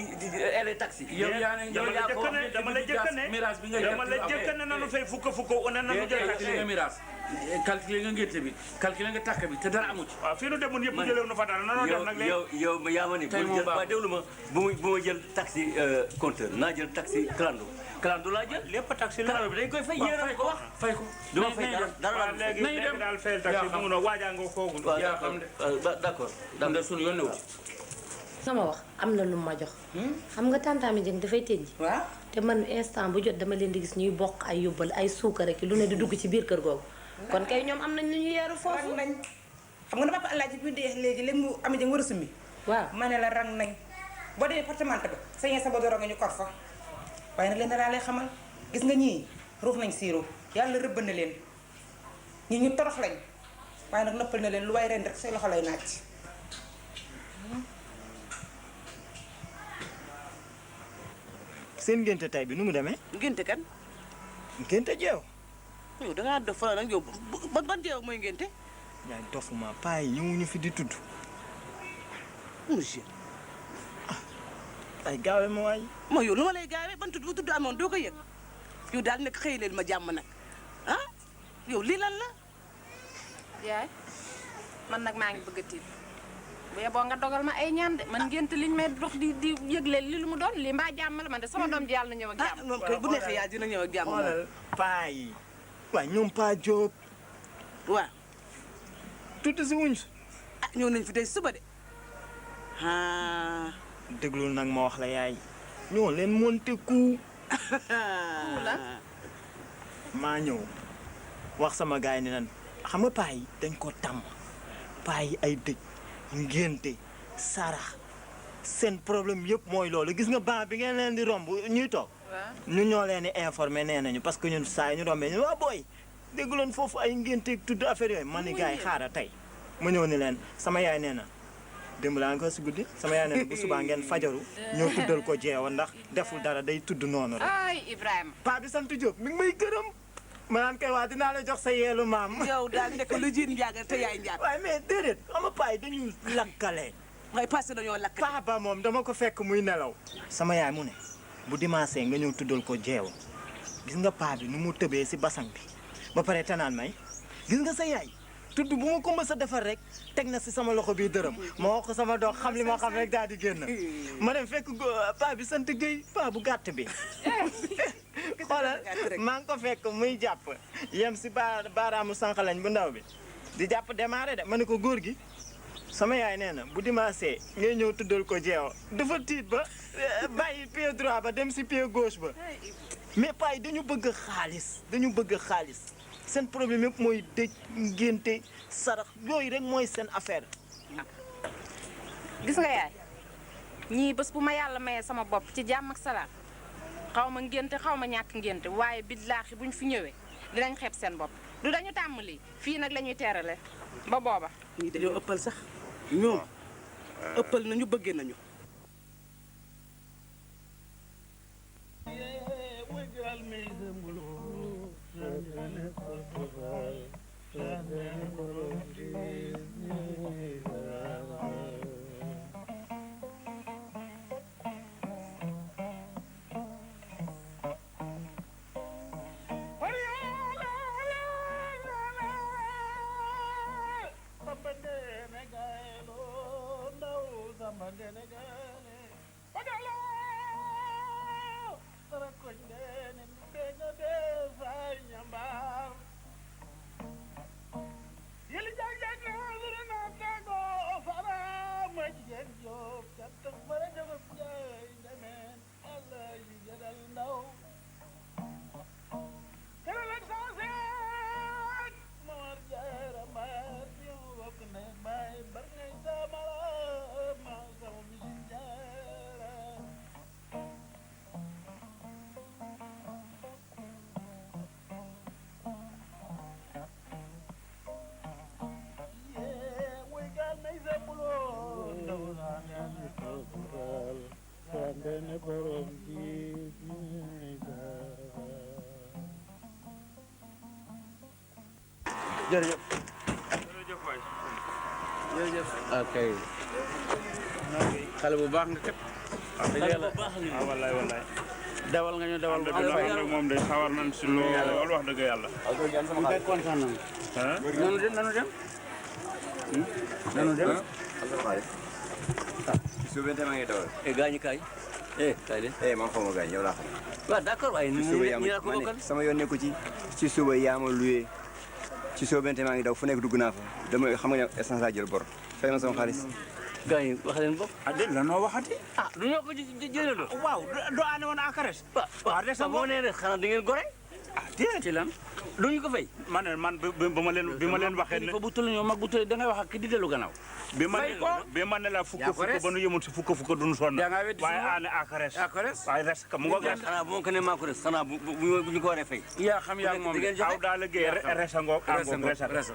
ele taxi yow yaa ne yow yaa ko dama la jëkk ne nanu fay fukk on na nanu jël taxi nga mirage calculé nga ngénte bi calculé nga takk bi te dara amu ci waaw fii nu demoon yëpp jëlew nu fa dara nanoo def nag léegi yow yaa ma ni ba déglu ma bu ma jël taxi compteur naa jël taxi clando laa jël lépp taxi la bi dañ koy fay yéen ko wax fay ko du ma fay dara léegi daal fayal taxi bu mun a waajaa nga foogul yaa xam de d'accord ndax sunu yoon newu ci sama wax am na lu ma jox xam nga tantaami jëng dafay tënji waaw te man instant bu jot dama leen di gis ñuy bokk ay yóbbal ay suukar rek lu ne di dugg ci biir kër googu kon kay ñoom am nañ lu ñu yeeru foofu nañ xam nga ne papa Alaaji bi dee léegi mu ami jëng war a summi waaw ma ne la rang nañ boo demee appartement ba sañee sa ba doro nga ñu kor fa waaye nag leen laa lay xamal gis nga ñii ruux nañ siiro yàlla rëbb na leen ñi ñu torox lañ waaye nag noppal na leen lu waay ren rek say loxo lay naaj seen ngénte tay bi nu mu demee ngénte kan ngénte jeew yow dangaa dof fa nag yow ban jeew mooy ngénte yaay dofuma paa yi ñëwuñu fi di tudd monsieur ay gaawe ma waay mooy yow lu ma lay gaawee ban tudd bu tudd amoon doo ko yëg yow daal nekk xëy leen ma jàmm nag ah yow lii lan la yaay man nag maa ngi bëgg a tiit bu yeboo nga dogal ma ay ñaan de man ngénte liñ may dox di yëgleel li lu mu doon li mbaa jàmm la man de sama doom ji yàlla na ñëw ak jàmm moom kay bu neexee yàlla dina ñëw ak jàmm xoolal paa yi waaye ñoom Pa Diop. waaw. tuuti si wuñ. ah ñëw nañ fi tey suba de. ah. déglul nag ma wax la yaay. ñoo leen monté ku. maa ñëw wax sama gaay yi ne nan xam nga paa yi dañ ko tàmm paa yi ay dëj ngénte sarax seen problème yëpp mooy loolu gis nga ban bi ngeen leen di romb ñuy toog ñu ñoo leen di informé nee nañu parce que ñun saa yi ñu rombee ñu waa booy dégguloon foofu ay ngénte tudd affaire yooyu ma ni gaay yi xaaral tey ma ñëw ni leen sama yaay nee na démb laa nga ko si guddi sama yaay nee na bu subaa ngeen fajaru ñoo tuddal ko jeewa ndax deful dara day tudd noonu rek ay Ibrahima paa bi sant Diop mi ngi may gërëm ma naan kay waa dinaa la jox sa yeelu maam. yow daal nekk lu jiin njaaga te yaay njaag. waaye mais déedéet xam nga paa yi dañuy lakkale. waaye passé dañoo lakkale. paa ba moom dama ko fekk muy nelaw. sama yaay mu ne bu dimanche nga ñëw tuddal ko jeewa gis nga paa bi nu mu tëbee si basang bi ba pare tanaan may gis nga sa yaay tudd bu ma ko mës a defar rek teg na si sama loxo bii dërëm ma wax ko sama doom xam li ma xam rek daal di génn ma dem fekk paa bi sant Guèye paa bu gàtt bi. xoolal maa ngi ko fekk muy jàpp yem si baaraamu sànqalañ bu ndaw bi di jàpp démarré de ma ne ko góor gi sama yaay nee na bu dimanche ngay ñëw tuddal ko jeewo dafa tiit ba bàyyi pied droit ba dem si pied gauche ba mais paa yi dañu bëgg xaalis seen problème yëpp mooy dëj ngénte sarax yooyu rek mooy seen affaire. gis nga yaay ñii bés bu ma yàlla mayee sama bopp ci jàmm ak salaam xaw ma ngénte xaw ma ñàkk ngénte waaye billaahi buñ fi ñëwee dinañ xeeb seen bopp du dañu tàmm lii fii nag la ñuy teerale ba booba. ñii dañoo ëppal sax ñoom ëppal nañu bëggee nañu. jërëjëf. jërëjëf waay. jërëjëf. ok. xale bu baax nga kat. xale bu baax nga wallaay wallaay. dawal nga ñu dawal bu baax nag moom de sawar nañ si lool wax dëgg yàlla. ñu koy kontaan nañu. nanu dem nanu dem. nanu dem. su bente maa ngi dawal. gaañu kaay. kaay de. man xaw ma gaañ yow laa xam. waaw d'accord waaye ñu la ko bokkal. sama yoon nekku ci suba yaa ma luyee ci soo bente maa ngi daw fu nekk dugg naa fa dama xam nga ne essence laa jël bor fay ma sama xaalis. gars yi wax leen bopp. ah déedéet lanoo waxati. du ñoo ko jëlee waaw doo ànd woon ak res. waaw res boo nee res xanaa da ngeen gore. déedéet ci lan. duñu ko fay. man bi ma leen waxee ne. bu tëlee ñoom mag bu tëlee da ngay wax ak ki di dellu gannaaw. bi ma ne la fukk ba nu yemul si fukk duñu sonn. waaye ànd ak res. waaye res ka mu ngoog res. xanaa bu ma ko ne maa ko res xanaa bu ñu ko waree fay. yaa xam yaa moom de aw daal liggéey res a ngoog res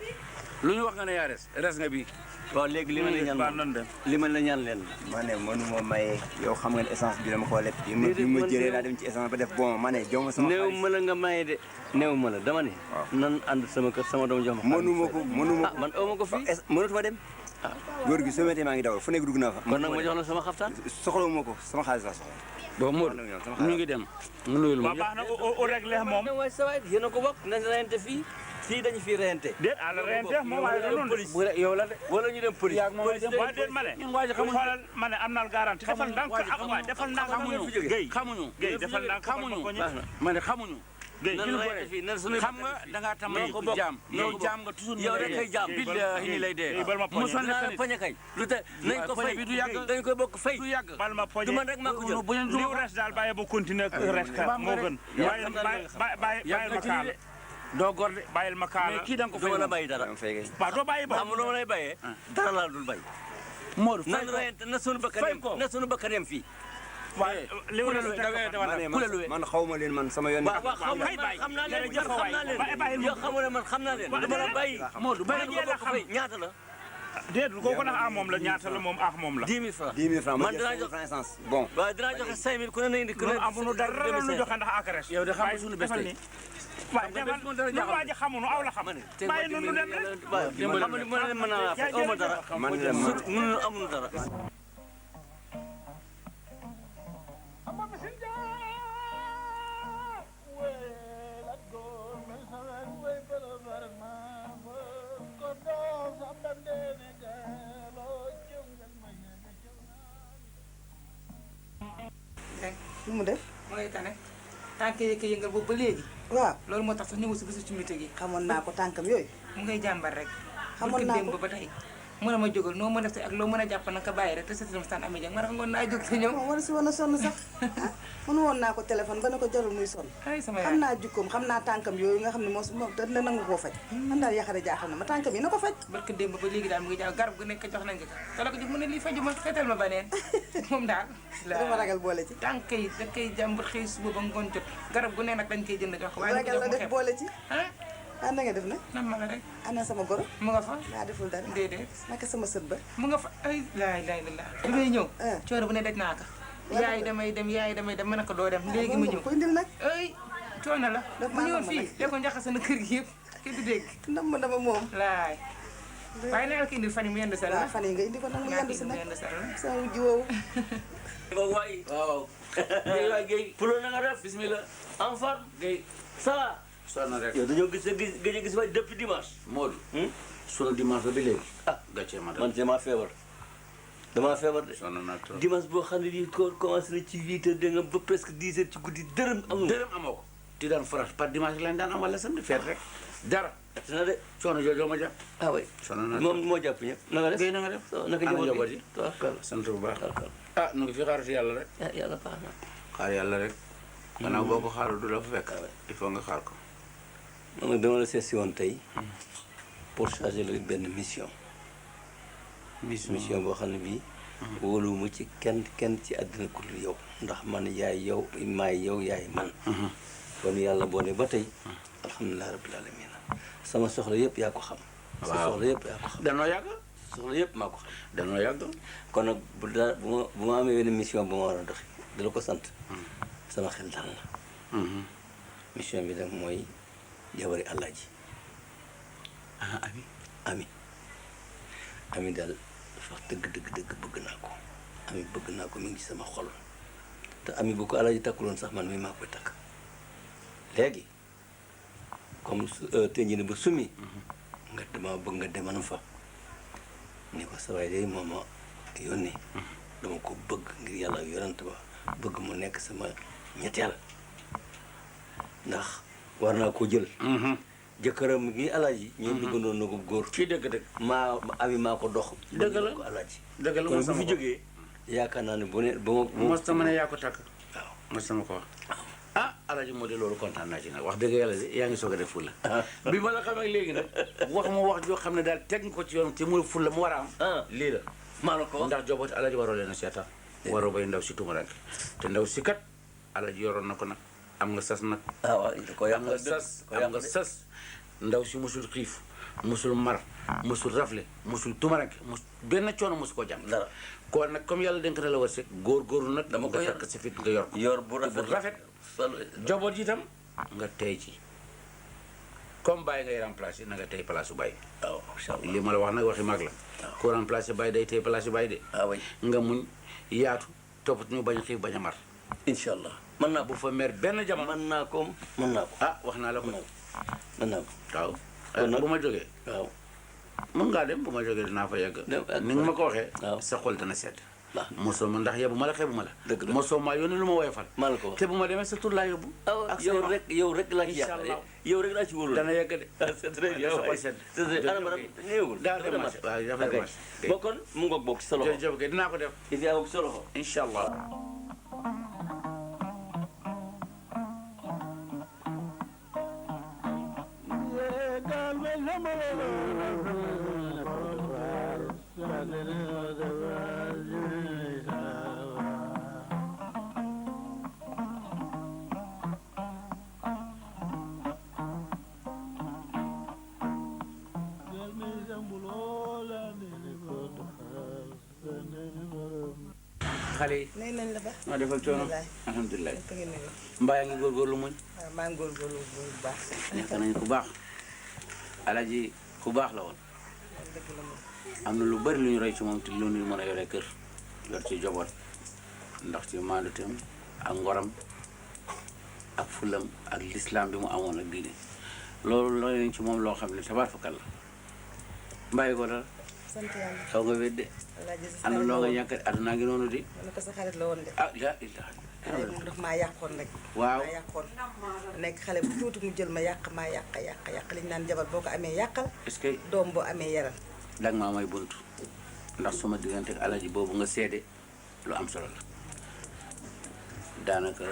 lu ñu wax nga ne yaa res nga bii. waaw léegi li ma la ñaan leen. ma ne mënuma maye yow xam nga ne essence bi dama ko leb. bi ma jëlee laa dem ci essence ba def bon ma ne jox ma sama xaalis. néew ma la nga maye de néew ma la dama ne. nan ànd sama kër sama doom jox ma. mënuma ko man aw ma ko fii. mënatuma dem. góor gi soo méttee maa ngi dawal fu nekk dugg naa fa. kon nag ma jox la sama xaftaan. soxlawuma ko sama xaalis laa soxla. bon Modou ñu ngi dem. mu nuyul ma baax na au réglé moom. waay sa waay yéen a ko bokk nañ reyante fii dañu fi reyante. déet àll reyante moom waaye doon police. yow la de. wala ñu dem police. waaye déet ma ne. xoolal ma ne am naa garanti. defal ndànk ak waay defal ndànk xamuñu Guèye defal ndànk xamuñu ma ne xamuñu Guèye nan rayante fii nan suñu xam nga da ngaa tam noo ko bokk jaam yow jaam nga toujours yow rek kay jaam billahi ni lay dee mosoon na naa poñe kay lu te nañ ko fay bi du yàgg dañ koy bokk fay du yàgg bal ma poñe du man rek maa ko jël bu ñu liw res daal bàyyi ba continuer res ka moo gën bàyyil ma kaala doo gor de bàyyil ma kaala mais kii da nga ko fay doo la bàyyi dara waaw doo bàyyi ba xam nga lay bàyyee dara laa dul bàyyi Modou nan rayante na sunu bakkan na sunu bakkan yem fii waaye liw res man xaw ma leen man sama yoon. waaw xam naa leen yow xamu ne man xam naa leen dama la bàyyi Modou bàyyi ko bokk fay ñaata la déedéet kooku nag moom la ñaata la moom moom la 10 000 francs 10 000 francs man dinaa jox essence bon. waaw dinaa joxe 5 000 ku ne indi ku ne amuñu dara la ñu joxe ndax ak res yow de xam nga suñu bés tey waaye demal lu waa ji xamuñu aw la xam bàyyi nu dem rek xam nga mën na mën naa fay aw ma dara mënu amul dara nu mu def mu ngay tane tànk yi ko yëngal boobu ba léegi waaw loolu moo tax sax ñëwu si bisu ci mité gi xamoon naa ko tànkam yooyu mu ngay jàmbar rek xamoon naa ko ba tey mën a ma jógal noo mën a ak loo mën a jàpp naka bàyyi rek te sa saan ami jang ma ne ko ngoon naa jóg te ñëw war si woon a sonn sax mënu woon naa ko téléphone ba ne ko jarul muy sonn ay sama xam naa jukkoom xam naa tànkam yooyu nga xam ne moom da na nangu koo faj man daal yaxare jaaxal na ma tànkam yi na ko faj barke démb ba léegi daal mu ngi jaaw garab gu nekk jox nañ ko te la ko jox mu ne lii faju ma seetal ma baneen moom daal dama ragal boole ci tànk yi da koy jàmbat xëy suba ba ngoon jot garab gu ne nag dañ koy jënd jox waaye ragal la def boole ci ah na nga def nag nan ma la rek ana sama goro mu nga fa daa deful dara déedéet naka sama sët ba mu nga fa ay laay laay la bi may ñëw coono bu ne daj naa ko yaay damay dem mën na ko doo dem léegi ma ñëw ko indil nag ay coono la mu ñëw fii de ko njaxase na kër gi yëpp ki du dégg ndam ma dama moom laay waaye naa la ko indil fan yi mu yendu sel la fan yi nga indi ko nag mu yendu si nag sama wujji woowu waay waaw Guèye waay Guèye pulo na nga def bismillah en forme Guèye ça va sonn rek yow dañoo gis gëj waay depuis dimanche Modou sunu dimanche ba bi léegi gàccee ma man damaa feebar de sonn naa trop dimanche boo xam ne nii ko commencé na ci 8 heures da nga ba presque 10 heures ci guddi dërëm amoo ko ti daan faral par dimanche lañ daan am wala samedi feet rek dara na de coono jooju ma jàpp oui sonn naa moom moo jàpp ñëpp na nga def Guèye na nga def naka njaboot yi sant bu baax nu ngi fi xaarati yàlla rek yàlla baax na xaar yàlla rek gannaaw boo ko xaaru du la fa fekk il faut nga xaar ko man nag dama la seet si woon tey pour charger la benn mission boo xam ne bii wóoluwuma ci kenn ci àddina ku dul yow ndax man yaay yow maay yow yaay man kon yàlla boo ne ba tey alhamdulilah rabbil alamin sama soxla yëpp yaa ko xam sa soxla yëpp yaa ko xam danoo yàgg soxla yëpp maa ko xam danoo yàgg kon nag bu ma amee benn mission bu ma war a doxi dala ko sant sama xel dal na mission bi nag mooy jabari Alaaji ami daal wax dëgg bëgg naa ko ami bëgg naa ko mi ngi ci sama xol te ami bu ko Alaaji takkuloon sax man mi maa koy takk léegi comme tënji ne ba sumi nga dama bëgg nga deman fa ni ko sawaay day moom ma yónni dama ko bëgg ngir yàlla yonent ba bëgg mu nekk sama ñetteel ndax war naa ko jël jëkkëram ngi Alaaji ñoo duggandoon na ko góor ci dëgg ami maa ko dox dëgg la ko Alaaji dëgg la kon bu fi jógee yaakaar naa ne bu ne ba mos sama ne yaa ko takk waaw mos sama ko wax Alaaji moo de loolu kontaan naa ci nag wax dëgg yàlla de yaa ngi soog a def fulla bi ma la xamee léegi nag wax ma wax joo xam ne daal teg nga ko ci yoon te muy fulla mu war a am lii la maa la ko ndax jobooti Alaaji waroo leen a seetaan waroo bay ndaw si tumaranke te ndaw si kat Alaaji yoroon na ko nag am nga sas nag am nga sas ndaw si musul xiif musul mar musul rafle musul tumaranke benn coono musu koo jàng dara kon nag comme yàlla dénk na la wërsëg góorgóorlu nag dama ko takk si fit nga yor ko yor bu rafet joboot ji itam nga tey ci comme Baye ngay remplacé na nga tey place su Baye waaw li ma la wax nag waxi mag la ku remplacé Baye day tey place su Baye de nga muñ yaatu toppat ñu bañ a xiif bañ a mar incha allah mën naa bu fa mer benn jamono mën naa ko wax naa la ko mën naa ko waaw bu ma jógee mën ngaa dem bu ma jógee dinaa fa yegg ni nga ma ko waxee sa xol dana sedd mosoo ma ndax yebu ma la xeebu ma la. dëgg la mosoo ma yónni lu ma woyofal. maa la ko wax te bu ma demee sa tur laa yóbbu. ak yow rek laa ci yàq yow rek laa ci wóorul. dana yegg de. c'est très bien waay c'est très bien. anam ñëwul. daa dem marché waaw dafa dem marché. bokkoon mu ngoog bokk ci sa loxo. jërëjëf kay dinaa ko def. yaa bokk ci sa loxo. incha allah. xale yi. nee nañ la ba. maa defal coono alhamdulilah. mbaa yaa ngi góorgóorlu muñ. waaw maa ngi góorgóorlu bu baax. nekk nañ ku baax. Alaaji ku baax la woon. am na lu bari lu ñu roy ci moom te lu ñu mën a yore kër. yor ci joboot ndax ci maanduteem ak ngoram ak fulam ak lislaam bi mu amoon ak diine loolu looy nañ ci moom loo xam ne tabaarkalla la mbàyyi ko dara. sant yàlla. xaw nga wedde. am na loo nga ñàkk àdduna ngi noonu di. ma ne ko sa xarit la woon de. ah la ilaha xale moom daf maa yàqoon rek. waaw maa yàqoon nekk xale bu tuuti mu jël ma yàq maa yàq li ñu naan jabar boo ko amee yàqal. est-ce que doom boo amee yaral. danga maa may bunt ndax suma diggante ak Alaaji boobu nga seede lu am solo la daanaka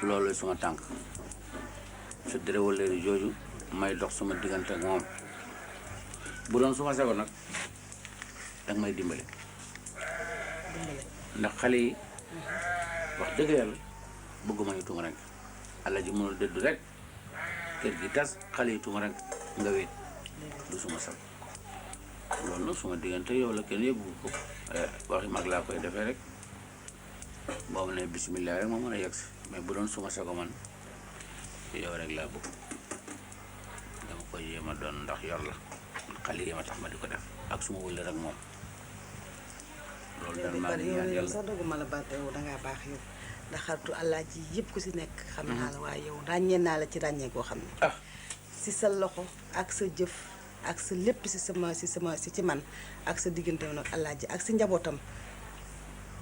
loolu suma tànk su derewal leen jooju may dox suma diggante ak moom bu doon suma sago nag danga may dimbale ndax xale yi wax dëgg yàlla bëgguma ñu tuuma rek Alaaji mënul dëddu rek kër gi tas xale yi tuuma rek nga wéet du suma sago loolu nag suma diggante yow la kenn yëgu ko waxi mag laa koy defee rek boobu ne bisimilah rek ma mën a yegg si mais bu doon suma sago man yow rek laa bëgg dama koy yéem a doon ndax yor la xale yi ma tax ma di ko def ak suma wëlle rek moom loolu daal maa ngi ñaan yàlla sax doguma la ba yow dangaa baax yow ndax xaritu Alaaji yëpp ku si nekk xam naa la waaye yow ràññee naa la ci ràññee koo xam ne si sa loxo ak sa jëf ak sa lépp si ci man ak sa diggante nag Alaaji ak si njabootam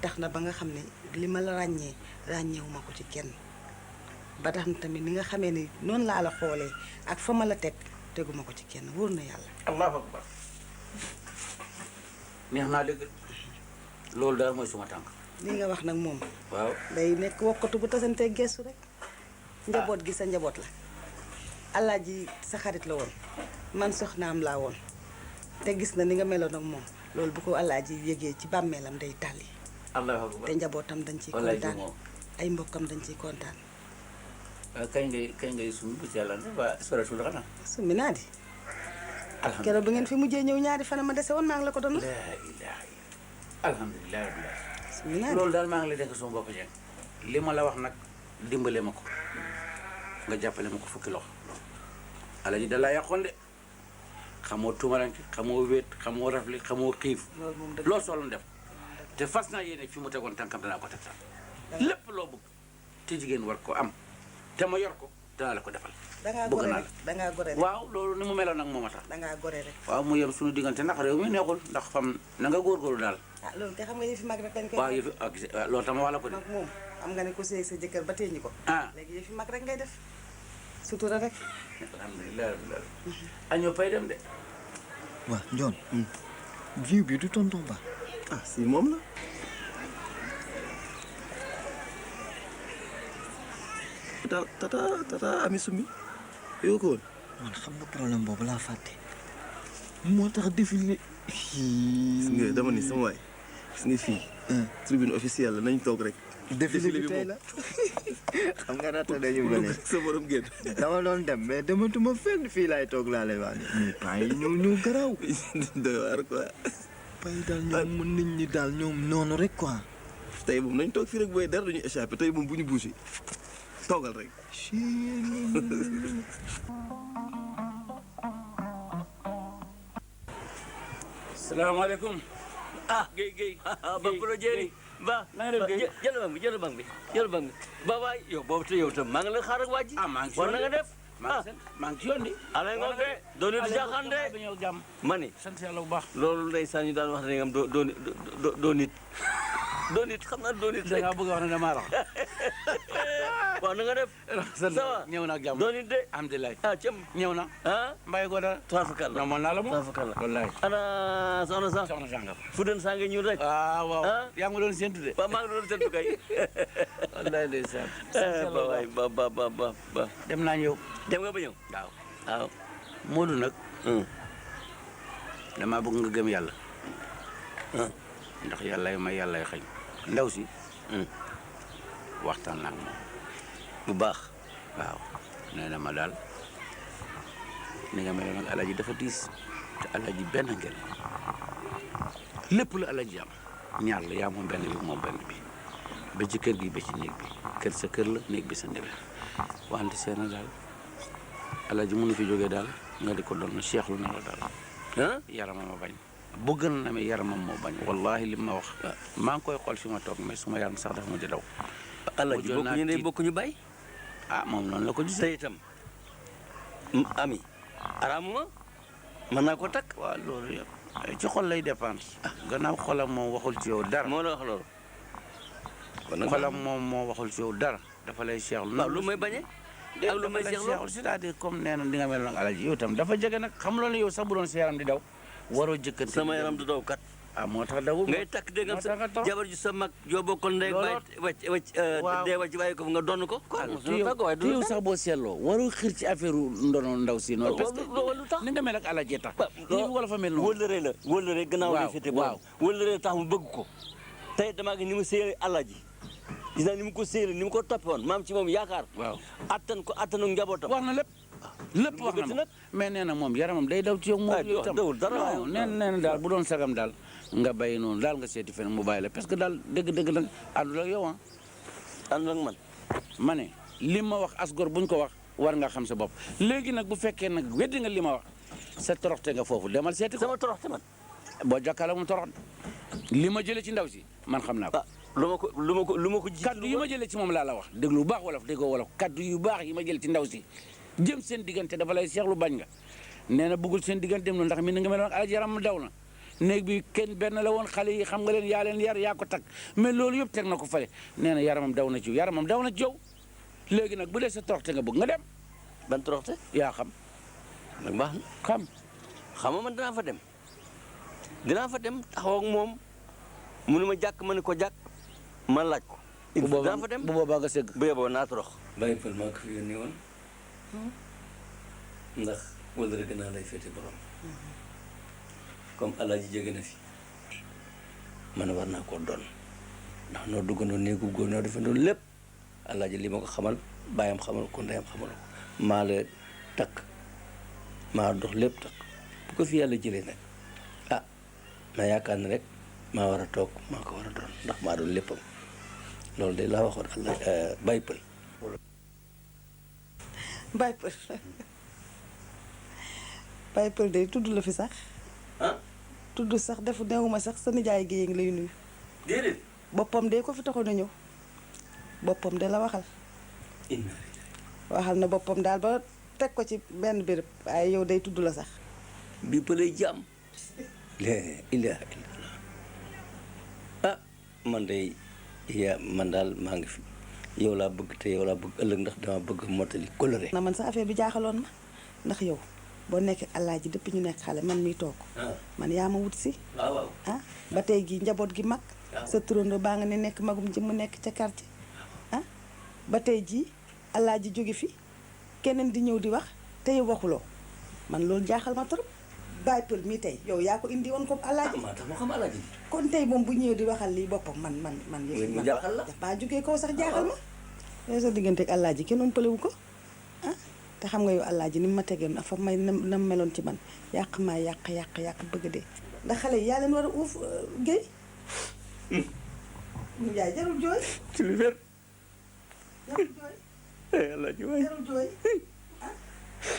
tax na ba nga xam ne li ma la ràññeewuma ko ci kenn ba tax na tamit ni nga xamee ni noonu laa la xoolee ak fa ma la teguma ko ci kenn wóor na yàlla. allahu akbar neex naa dëgg loolu daal mooy suma tànk. li nga wax nag moom. waaw day nekk wokkatu bu tasantee gestu rek. njaboot gi sa njaboot la. Alaaji sa xarit la woon man soxnaam laa woon te gis na ni nga meloon ak moom loolu bu ko Alaaji yëgee ci bàmmeelam day tàlli. allahu akbar te njabootam dañ ciy kontaan ay mbokkam dañ ciy kontaan. kañ ngay summi bu ci yàlla waa soratul xanaa. summi naa di. keroog bi ngeen fi mujjee ñëw ñaari fan ma dese woon maa ngi la ko doon. la ilaha alhamdulilah rabbil summi naa di loolu daal maa ngi lay dénk sama bopp jeeg li ma la wax nag dimbale ma ko nga jàppale ma ko fukki loxo. Alaaji da laa yàqoon de xamoo tumaranke xamoo wéet xamoo rafli xamoo xiif loo soxla def te fas naa yéene fi mu tegoon tànkam danaa ko tegtal lépp loo bëgg te jigéen war ko am te ma yor ko danaa la ko defal. bëgg naa la dangaa gore rek waaw loolu ni mu meloon nag moom a tax. dangaa gore rek. waaw mu yem suñu diggante ndax réew mi neexul ndax fam na nga góorgóorlu daal. ah loolu te xam nga yëfi mag rek dañ koy. waaw yëfi loolu tam wax la ko de. mag moom xam nga ne ku seeg sa jëkkër ba teeñi ko. léegi yëfi mag rek ngay def sutura rek. alhamdulilah añoo pay dem de. waaw Njoon. vieux bi du tonton Ba. ah si moom la. tata ami summi yow ko woon. man xam nga problème boobu laa fàtte. moo tax défilé. gis nga dama ni sama waay gis nga fii. tribune officielle la nañ toog rek. défilé bi tey la xam nga naata dañu bële. sa borom génn. dama doon dem mais dematuma fenn fii laay toog laa lay wax ni. mais paa yi ñoo garaaw. doy waar quoi. paa yi daal ñoom mën nit ñi daal ñoom noonu rek quoi. tey moom nañ toog fii rek booy dara duñu échappé tey moom bu ñu bougé toogal rek. salaamaaleykum. Guèye ba pro jëri ba na nga def Guèye jël bang bi ba waay yow boobu te yow tam maa ngi la xaar ak waa ji maa ngi war na nga def maa ngi ci yoon di. alay ngoog de doo nit jaaxaan de ba ñëw jàmm. ma ni sant yàlla bu baax. loolu ndeysaan ñu daan wax ne ngam doo nit doo nit xam naa doo nit da ngaa bëgg a wax ne damaa rax. waaw na nga def sant ça va ñëw na ak jàmm. doo nit de alhamdulilah. ah cëm ñëw na. ah mbay ko dara. taafakal la mën naa la moom. taafakal la wallaay. ana soxna sa soxna sanga. fu den saa ngi ñuul rek waaw yaa ngi ma doon séntu de. waaw maa ngi doon séntu kay wallaay ndeysaan. ba waay ba dem naa ñëw. dem nga ba ñëw waaw. waaw Modou nag. damaa bëgg nga gëm yàlla. ndax yàllay may yàllay xañ. ndaw si. waxtaan naa ak moom. bu baax. waaw nee na ma daal ni nga mel nag alaaji dafa diis te alaaji benn ngeen lépp la alaaji am ñaar la yaa moom benn bi moom benn bi ba ci kër gi ba ci néeg bi kër sa kër la néeg bi sa néeg la wante seena daal alaaji mënu fi jógee daal nga di ko doon seexlu na la daal yaramam ma bañ bëgg na ma yaramam moo bañ wallahi li ma wax maa ngi koy xool fi ma toog mais suma yaram sax dafa ma di daw alaaji bokkuñu ne bokkuñu bay ah moom noonu la ko gisee itam ami araamuma mën naa ko takk waaw loolu yëpp ci xol lay dépendre gannaaw xolam moom waxul ci yow dara moo la wax loolu xolam moom moo waxul ci yow dara dafa lay seexlu waaw lu may bañe ak lu may seexlu c'est-à-dire comme nee na di nga mel nag alaji yow tam dafa jege nag xam loolu yow sax bu doon sa yaram di daw waroo jëkkante sama yaram du daw kat ah moo tax dawul ngay takk dégg nga sa jabar ju sa mag joo bokkal ndey wàcc dee wàcc bàyyi ko nga donn ko te yow sax boo seetloo waru xir ci affaire ndono ndaw si noonu parce que lu tax ni nga mel ak alaji tax ni wala fa mel noonu wëllëre la wëllëre gannaaw la féete waaw wëllëre tax mu bëgg ko tey damaa gi ni mu séyee alaji gis naa ni mu ko séyee ni mu ko toppe woon maam ci moom yaakaar waaw attanu njabootam wax na lépp wax na ma mais nee na moom yaramam day daw ci yow moom yow tam waaw nee na daal bu doon sagam daal nga bàyyi noonu daal nga seeti feneen mu bàyyi la parce que daal dëgg nag àndul ak yow àndul ak man ma ne li ma wax asgor buñ ko wax war nga xam sa bopp léegi nag bu fekkee nag weddi nga li ma wax sa toroxte nga foofu demal seeti ko sama toroxte man boo jàkkaarloo mu torox li ma jëlee ci ndaw si man xam naa ko lu ma ko kaddu yi ma jëlee ci moom laa la wax déglu bu baax wolof déggoo wolof kaddu yu baax yi ma jël ci ndaw si jëm seen diggante dafa lay seexlu bañ nga nee na bëggul seen diggante dem ndax mi ni nga mel noonu alaji yaram daw na néeg bi kenn benn la woon xale yi xam nga leen yaa leen yar yaa ko tag mais loolu yëpp teg na ko fale nee na yaramam daw na ci yow léegi nag bu dee sa toroxte nga bëgg nga dem ban toroxte yaa xam nag baax na xam nga man dinaa fa dem taxaw ak moom mu ne ma jàkk ma ne ko jàkk ma laaj ko dinaa fa dem bu boobaa nga sëgg bu yeboo naa torox bàyyi pël maa ko fi yónni woon ndax wala rek naa lay féete borom comme alaaji jóge na fi man war naa koo doon ndax noo duggandoo néegu góor noo defandoo lépp alaaji li ma ko xamal bàyyam xamal ko ndeyam xamal ko maa la takk maa dox lépp takk bu ko fi yàlla jëlee nag ah ma yaakaar ne rek maa war a toog maa ko war a doon ndax maa doon léppam loolu de laa waxoon allah bàyyi pël Baye Pël Baye Pël de tudd la fi sax. tudd sax defu newuma sax sa nijaay Guèye ngi lay nuyu. déedéet. boppam de ko fi taxoon a ñëw boppam de la waxal. waxal na boppam daal ba teg ko ci benn béréb waaye yow day tudd la sax. bi pëlay jàmm. la ilaha illallah ah man de man daal maa ngi fi. yow laa bëgg te yow laa bëgg ëllëg ndax dama bëgg mottali coloré. na man sa affaire bi jaaxaloon ma ndax yow boo nekkee alaaji depuis ñu nekk xale man miy toog. man yaa ma wut si. waaw ah ba tey gi njaboot gi mag. sa turando baa nga ne nekk magum ji mu nekk ca quartier. ah ba tey jii alaaji jóge fi keneen di ñëw di wax te yow waxuloo man loolu jaaxal ma trop. Baye Pël mii tey yow yaa ko indi woon ko alaaji. maa tax ma xam alaaji. kon tey moom bu ñëw di waxal lii boppam man. mu jaaxal la maa jógee kaw sax jaaxal ma. yow sa diggante ak alaaji kenn umpale wu ko ah te xam nga yow alaaji ni mu ma tegoon dafa may na meloon ci man yàq maa yàq bëgg dee ndax xale yi yaa leen war a uuf Guèye. Ndiaye jarul jooy. ci lu wér. jarul jooy. alaaji waay jarul jooy ah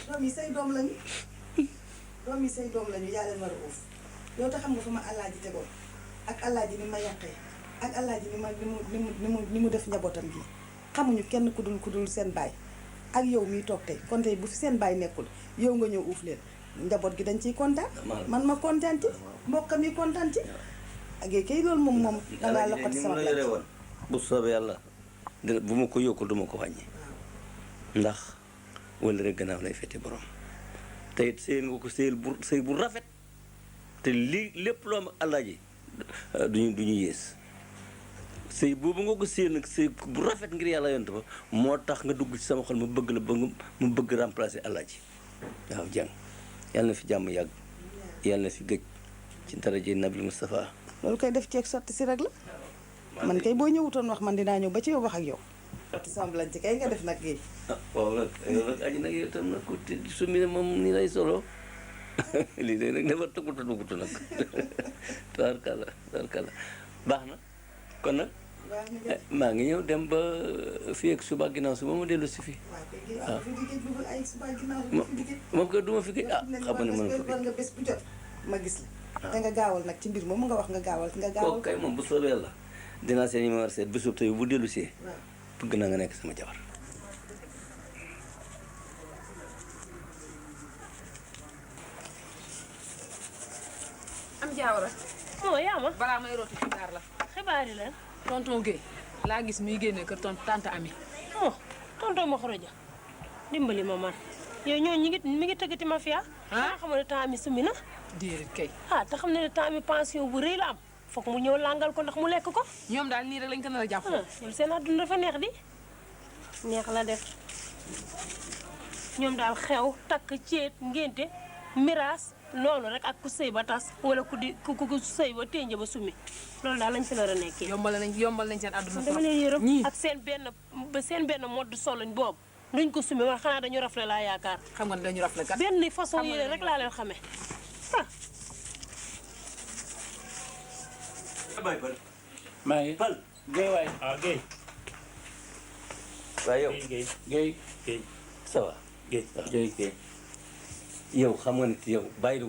doom yi say doom lañu. doom yi say doom lañu yaa leen war a uuf yow te xam nga fa ma alaaji tegoon ak alaaji ni ma yàqee ak alaaji ni mu def njabootam gi xamuñu kenn ku dul seen baay ak yow miy toog tey kon tey bu fi seen baay nekkul yow nga ñëw uuf leen njaboot gi dañ ciy kontaan man ma kontaan ci mbokkam yi kontaan ci ak kay loolu moom dangaa loxoti sama yore woon bu soobee yàlla bu ma ko yokkul du ma ko wàññi ndax wala rek gannaaw lay fete borom te it sëy nga ko sëy bu rafet te lii lépp loo am Alaaji du ñu yées sëy boobu nga ko sëy nag sëy bu rafet ngir yàlla yonte ba moo tax nga dugg ci sama xol mu bëgg la ba mu bëgg remplacer Alaaji waaw jàng yàlla na fi jàmm yàgg yàlla na fi gëj ci daraje Nabil Moustapha loolu koy def ceeg sotti si rek la man kay boo ñëwutoon wax man dinaa ñëw ba ci yow wax ak yow sotti semblant ci kay nga def nag géej waaw nag yow nag aji nag yow tam nag ku sumi ne moom ni lay solo lii de nag dafa tëggutu nag tabarkalla baax na kon nag maa ngi ñëw dem ba fii ak suba ginnaaw suba ma dellu si fii waaw moom kay du ma fi géej xam nga ne mën nga bés bu jot ma gis la te nga gaawal nag ci mbir moom nga wax nga gaawal kooku kay moom bu soobee yàlla dinaa seen yi ma war seet bésub tey bu dellu see bëgg naa nga nekk sama jabar am jaawara yaa ma balaa may rooti xibaar la xibaar yi lan tonton Guèye laa gis muy génne kër tante Ami tonton ma xoroja dimbali ma man yow ñooñu mi ngi tëggati ma fiya nga xam ne temps mi sumi na déedéet kay te xam ne temps mi pension bu rëy la am foog mu ñëw langal ko ndax mu lekk ko ñoom daal nii rek lañ ko nar a jàpp ñoom seen àdduna dafa neex di neex la def ñoom daal xew takk ceet ngénte miraas noonu rek ak ku sëy ba tas wala ku sëy ba ténje ba sumi loolu daal lañ fi nar a nekkee yombal nañ seen àdduna dama leen yërëm ak seen benn mode soloñ boobu duñ ko sumi wax xanaa dañu rafle laa yaakaar xam nga ne dañu rafle kat benn façon yére rek laa leen xamee maa ngi Pal Guèye waay Guèye waaye yow Guèye ça va Guèye yow xam nga ne yow bàyyi lu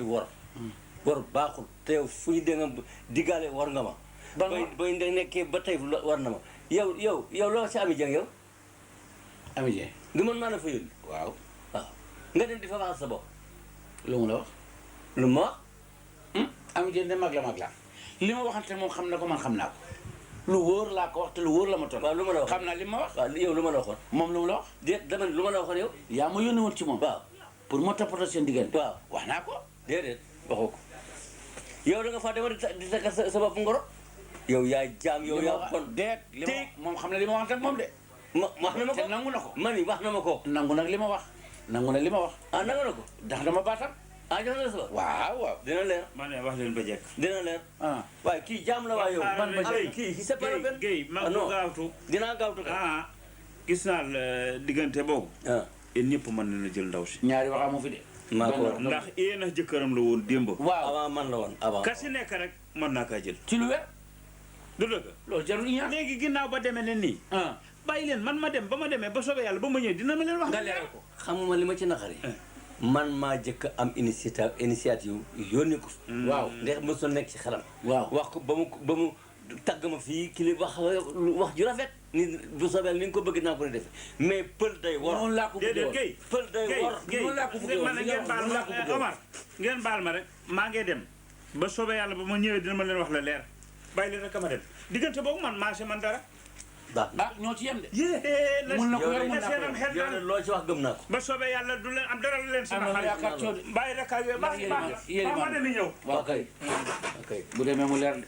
wor wor baaxul te yow fu ñu dee nga diggaale war nga ma bay nekkee ba tey war na ma yow loo si Ami Dieng yow Ami Dieng du man maa la fa yónni waaw nga dem di fa waxal sa bopp lu mu la wax lu ma wax Ami Dieng de mag la li ma waxante moom xam na ko man xam naa ko lu wóor laa ko wax te lu wóor la ma toll. waaw lu ma la wax xam naa li ma wax. waaw yow lu ma la waxoon. moom lu mu la wax. déet dama lu ma la waxoon yow. yaa ma yónni woon ci moom. waaw pour ma toppatoo seen diggante. waaw wax naa ko. déedéet waxoo ko yow da nga faa demoon di takk sa bopp ngoro. yow yaa jaam yow yaa bon. déet li ma moom xam na li ma wax ak moom de. wax na ma ko te nangu na ko. mani wax na ma ko. nangu nag li ma wax. nangu na li ma wax. nangu na ko. ndax dama baatam. jox na la sa bopp. waaw. dina leer. ma ne wax leen ba jekk. dina leer. waaye kii jaam la waa yow. man ba jekk kii c'est pas la peine. Guèye ma ko gaawtu. dinaa gaawtu kay. gis naa la diggante boobu. yéen ñëpp mën nañu jël ndaw si. ñaari wax amu fi de. maa ko ndax yéen a jëkkëram la woon démb. waaw avant man la woon avant. ka si nekk rek mën naa kaa jël. ci lu wér. du dëgg. loolu jarul ñaar. léegi ginnaaw ba demee ne nii. bàyyi leen man ma dem ba ma demee ba soobee yàlla ba ma ñëwee dina ma leen wax. nga leeral ko xamuma li ma ci naqari. man maa jëkk am initiative yónni ko. waaw ndax mosul nekk ci xelam. waaw wax ko ba mu tagg ma fii kii wax ju rafet. ni bu soobee ni nga ko bëgg naa ko defee mais pël day wor. noonu laa ko bëggee woon déedéet pël day wor. noonu laa ko bëggee woon ngeen baal ma Omar ngeen baal ma rek maa ngi dem ba soobee yàlla ba ma ñëwee dina ma leen wax la leer bàyyi leen rek ma dem diggante boobu man marché man dara. ñoo ci yem de. mun na ko yor mun naa ko yor loo ci wax gëm naa ko. ba soobee yàlla du leen am dara lu leen si ma xarit bàyyi rek ak yooyu baax ma dem ñëw. waaw kay bu demee mu leer de.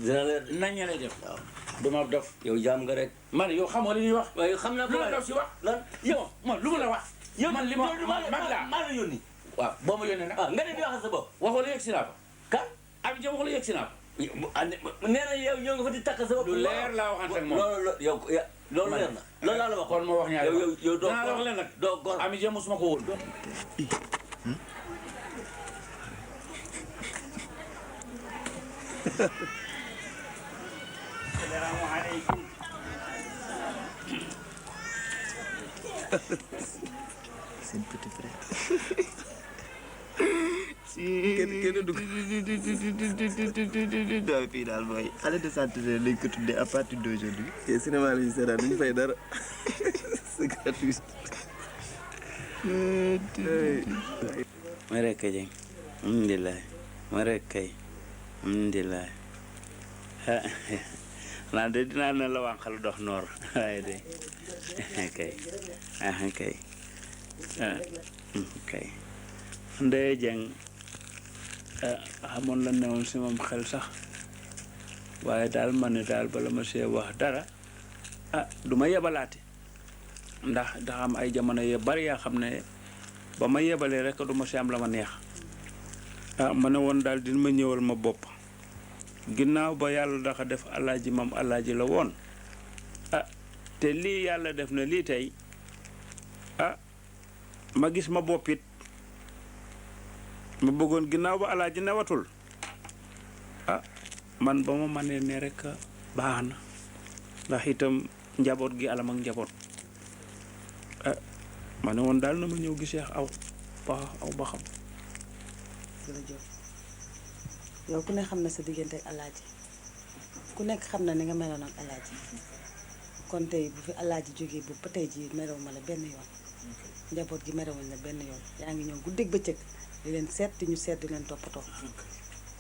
dina leer nañ lay def. waaw du ma dof. yow jaam nga rek. man yow xamoo li ñuy wax. waaye xam naa ko lu ma dof si wax. lan yow man lu ma la wax. yow man li ma mag laa maa la yónni. waaw boo ma yónnee nag. nga ne di wax sa bopp. waxoo la yegg si naa ko. kan Ami Dieng waxoo la yegg si naa ko. nee na yow ñoo nga fa di takk sa bopp. lu leer laa waxante ak moom loolu leer na loolu laa la wax. kon ma wax ñaari yow doo naa wax leen nag doo gor. Ami Dieng mosuma ko wóor. salaamaaleykum. seen petit frère. kenn dugg. doo fii daal mooy xale de santé lañ ko tuddee à partir d'aujourd'hui. te cinéma la ñuy seetaan duñu fay dara c'est gratuit. ma rek kay jeng alhamdulilah ma rek kay alhamdulilah naa de dinaa ne la wànqal dox noor waaye de kay kay kay ndey jeng xamoon la newoon si moom xel sax waaye daal ma ne daal bala ma see wax dara du ma yebalaate ndax dafa am ay jamono yu bari yaa xam ne ba ma yebalee rek du ma si am la ma neex ma ne woon daal dina ma ñëwal ma bopp ginnaaw ba yàlla dafa def alaaji moom alaaji la woon te lii yàlla def na lii tey ma gis ma boppit ma bëggoon ginnaaw ba alaaji newatul man ba ma mënee ne rek baax na ndax itam njaboot gi alam ak njaboot ma ne woon daal na ma ñëw gisee aw ba xam. jërëjëf yow ku ne xam na sa diggante ak alaaji ku nekk xam na ni nga meloon ak alaaji kon tey bu fi alaaji jógee bu ba tey ji merew ma la benn yoon njaboot gi merewuñ la benn yoon yaa ngi ñëw guddeeg bëccëg di leen seet di ñu seet di leen toppatoo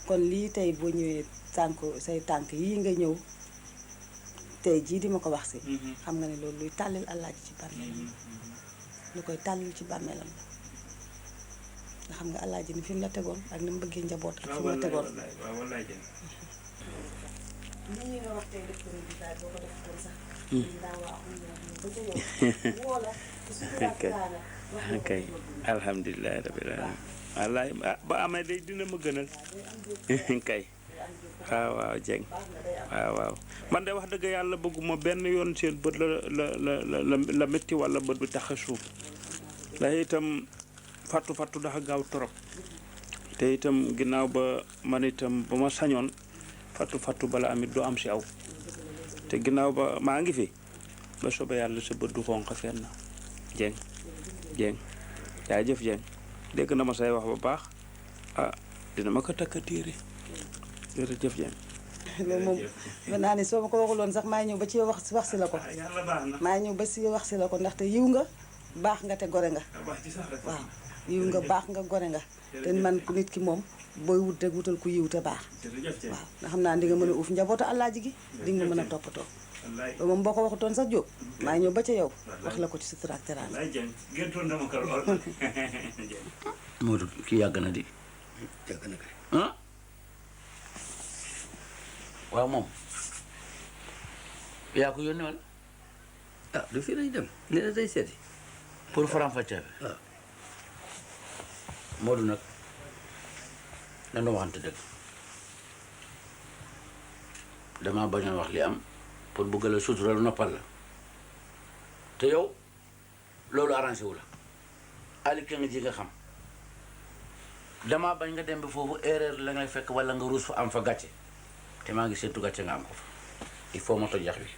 kon lii tey boo ñëwee say tànk yii nga ñëw tey jii di ma ko wax si xam nga ne loolu luy tàllil alaaji ci bàmmeelam lu koy tàllil ci bàmmeelam nga xam nga alaaji ni fi mu la tegoon ak ni mu bëggee njaboot ak fi mu la tegoon lii nga wax tey def ko bi daal boo ko def ko sax daa waaxu ba ca yow woola kay alhamdulilah rabbil alamin wallaay ba amee day dina ma gënal kay waaw jeng waaw man de wax dëgg yàlla bëgguma benn yoon seen bët la métti wala bët bi tax a suuf ndax itam fattu dafa gaaw torop te itam ginnaaw ba man itam ba ma sañoon fattu bala amit du am si aw te ginnaaw ba maa ngi fi ba soobee yàlla sa bët du xonq fenn jeng jaajëf jeng dégg na ma say wax ba baax dina ma ko takka téere jërëjëf jeng loolu moom mën naa ne soo ma ko waxuloon sax maa ñëw ba ci wax si la ko maa ñëw ba si wax si la ko ndaxte yiw nga baax nga te gore nga waaw yiw nga baax nga gore nga te man ku nit ki moom booy wut rek wutal ku yiw te baax waaw nga xam naa di nga mën a uuf njabootu alaaji gi di nga mën a toppatoo loolu moom boo ko waxutoon sax jóg maa ñëw ba ca yow wax la ko ci sutura ak teraanga Modou kii yàgg na di yàgg na kay waaw moom yaa ko yónnee wala du fii lañ dem nee na day seeti pour faram-fàccee bi waaw Modou nag dana waxante dëgg dama bañoon wax li am pour bëgg la sutural noppal la te yow loolu arrangé wu la ali ka nga ji nga xam dama bañ nga dem ba foofu erreur la ngay fekk wala nga ruus fa am fa gàcce te maa ngi seetu gàcce nga am ko fa il faut ma toj yax wi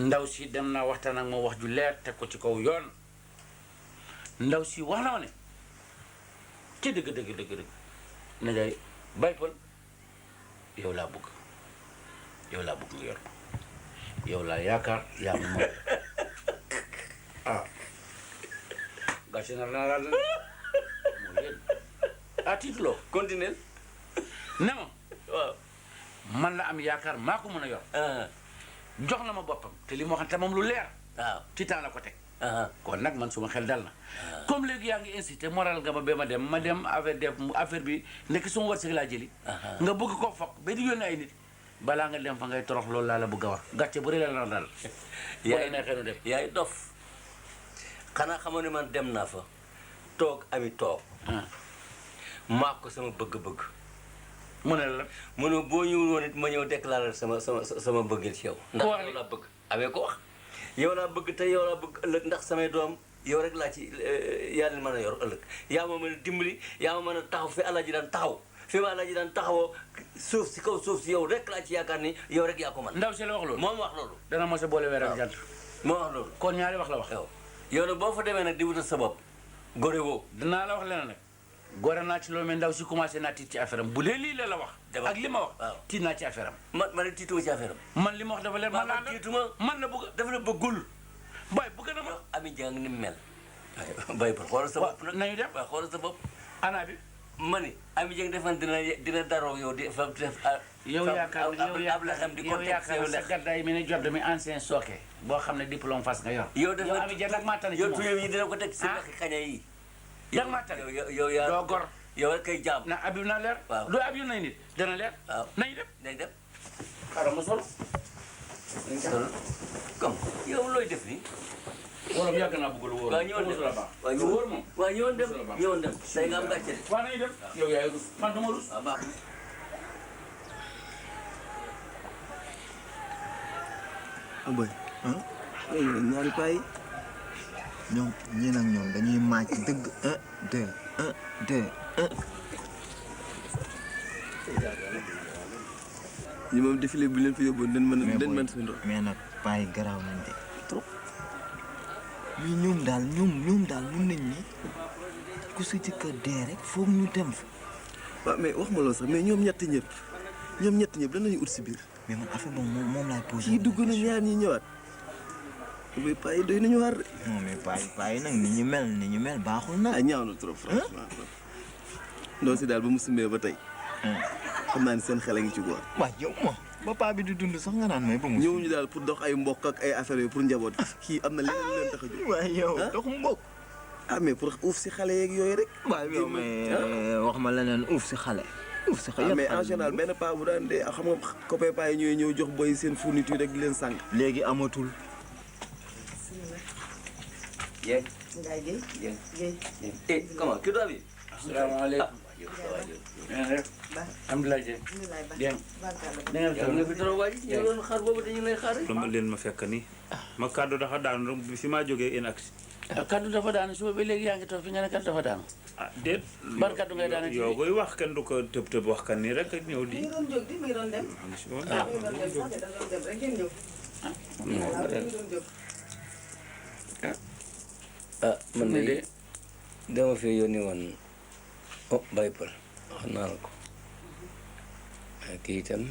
ndaw si dem naa waxtaan ak ma wax ju leer teg ko ci kaw yoon ndaw si wax na ma ne ci dëgg na ngay baypal yow laa bëgg nga yor yow laa yaakaar yaa ma moom gàcce na la moo yéen tiitloo continuel ne ma waaw man la am yaakaar maa ko mën a yor jox na ma boppam te li ma waxante moom lu leer waaw ci temps la ko teg kon nag man suma xel dal na comme léegi yaa ngi incité moral nga ma ba ma dem affaire bi nekk suma wërsëg laa jëli nga bëgg ko foog ba di yónnee ay nit balaa nga dem fa ngay torox loolu laa la bëgg a wax gàcce bu rëy la dal yaay neexee nu dem yaay dof xanaa xamoo ne man dem naa fa toog ami toog maa ko sama bëgg-bëgg mu ne la mu ne boo ñëwul woon it ma ñëw déclarer sama bëggeel ci yow ndax yow laa bëgg amee ko wax yow laa bëgg tey yow laa bëgg ëllëg ndax samay doom yow rek laa ci yaa leen mën a yor ëllëg yaa ma mën a dimbali yaa ma mën a taxaw fi Alaaji daan taxaw fi ma Alaaji daan taxawoo suuf si kaw suuf si yow rek laa ci yaakaar ni yow rek yaa ko mën ndaw si la wax loolu moom wax loolu dana mos a boole weer ak jant moo wax loolu kon ñaari wax la wax yow nag boo fa demee nag di wutal sa bopp gore woo danaa la wax leneen nag gore naa ci loolu mais ndaw si commencé naa tiit ci affaire am bu dee lii la wax ak li ma wax tiit naa ci affaire am man tiituma ci affaire am man li ma wax dafa leer man tiituma man la bëgg dafa la bëggul boy bëgg na ma Ami Dieng ni mel bay par xoolal sa bopp nag nañu dem waaw xoolal sa bopp ana bi ma ni Ami Dieng defan dina daroo yow di fa def yow yaakaar yow sa gaddaay mi ne jot mi ancien sooke boo xam ne diplôme fas nga yor yow dafa Ami Dieng nag maa tane ci yow moom tuyam yi dina ko teg si naka kaña yi yaa maa tane yow yaa doo gor yow kay jaam na abib na leer waaw doo abib nañ nit dana leer waaw nañu dem nañ dem xaaral ma sol comme yow looy def nii wolof yàgg naa bëgg lu wóor waaw ñëwoon dem waaw lu wóor moom waaw ñëwoon dem day nga am gàcce de waaw nañu dem yow yaay rus man duma rus waaw baax aboy ñaari paa yi ñoom ñii nag ñoom dañuy màcc dëgg 1 2 1 2 ñi moom défilé bu leen fi yóbboon den mën suñu ndox mais nag paa yi garaaw nañ de trop mais ñoom daal mun nañ ni ku si jëkkër dee rek foog ñu dem fa waaw mais wax ma loolu sax mais ñoom ñett ñëpp lan lañu ut si biir mais man affaire moom laay posé kii dugg na ñaar ñi ñëwaat mais paa yi doy nañu waar de non mais paa yi nag ni ñu mel baaxul na ñaaw na trop franchement ndoo si daal ba mu sumbee ba tey xam naa ni seen xel a ngi ci góor waaw yow ba paa bi di dund sax nga naan may ba mu ñëwuñu daal pour dox ay mbokk ak ay affaires yooyu pour njaboot kii am na leneen lu leen tax a jóg waaw yow dox mbokk mais pour uuf si xale yeeg yooyu rek waaw yow mais wax ma leneen uuf si xale mais en général benn paa bu daan dee xam nga copain paa yi ñooy ñëw jox boy seen fourniture rek di leen sànq léegi amatul Dieng Ngaye Gueye eh comment kii doon bi asalaamaaleykum alhamdulilah Dieng Dieng yow nga fi trop waa ji ñu doon xaar boobu dañu lay xaar rek dama leen ma fekk ni ma kàddu dafa daanu rek fi maa jógee en aksi kaddu dafa daanu suba ba léegi yaa ngi toog fi nga ne kaddu dafa daanu déet ban kaddu ngay daanu yow koy wax kenn du ko tëb wax kan nii rek ñëw di mi ngi doon jóg di mi ngi doon dem rek ngeen ñëw man de dama fi yónni woon Baye Pël wax naa la ko kii itam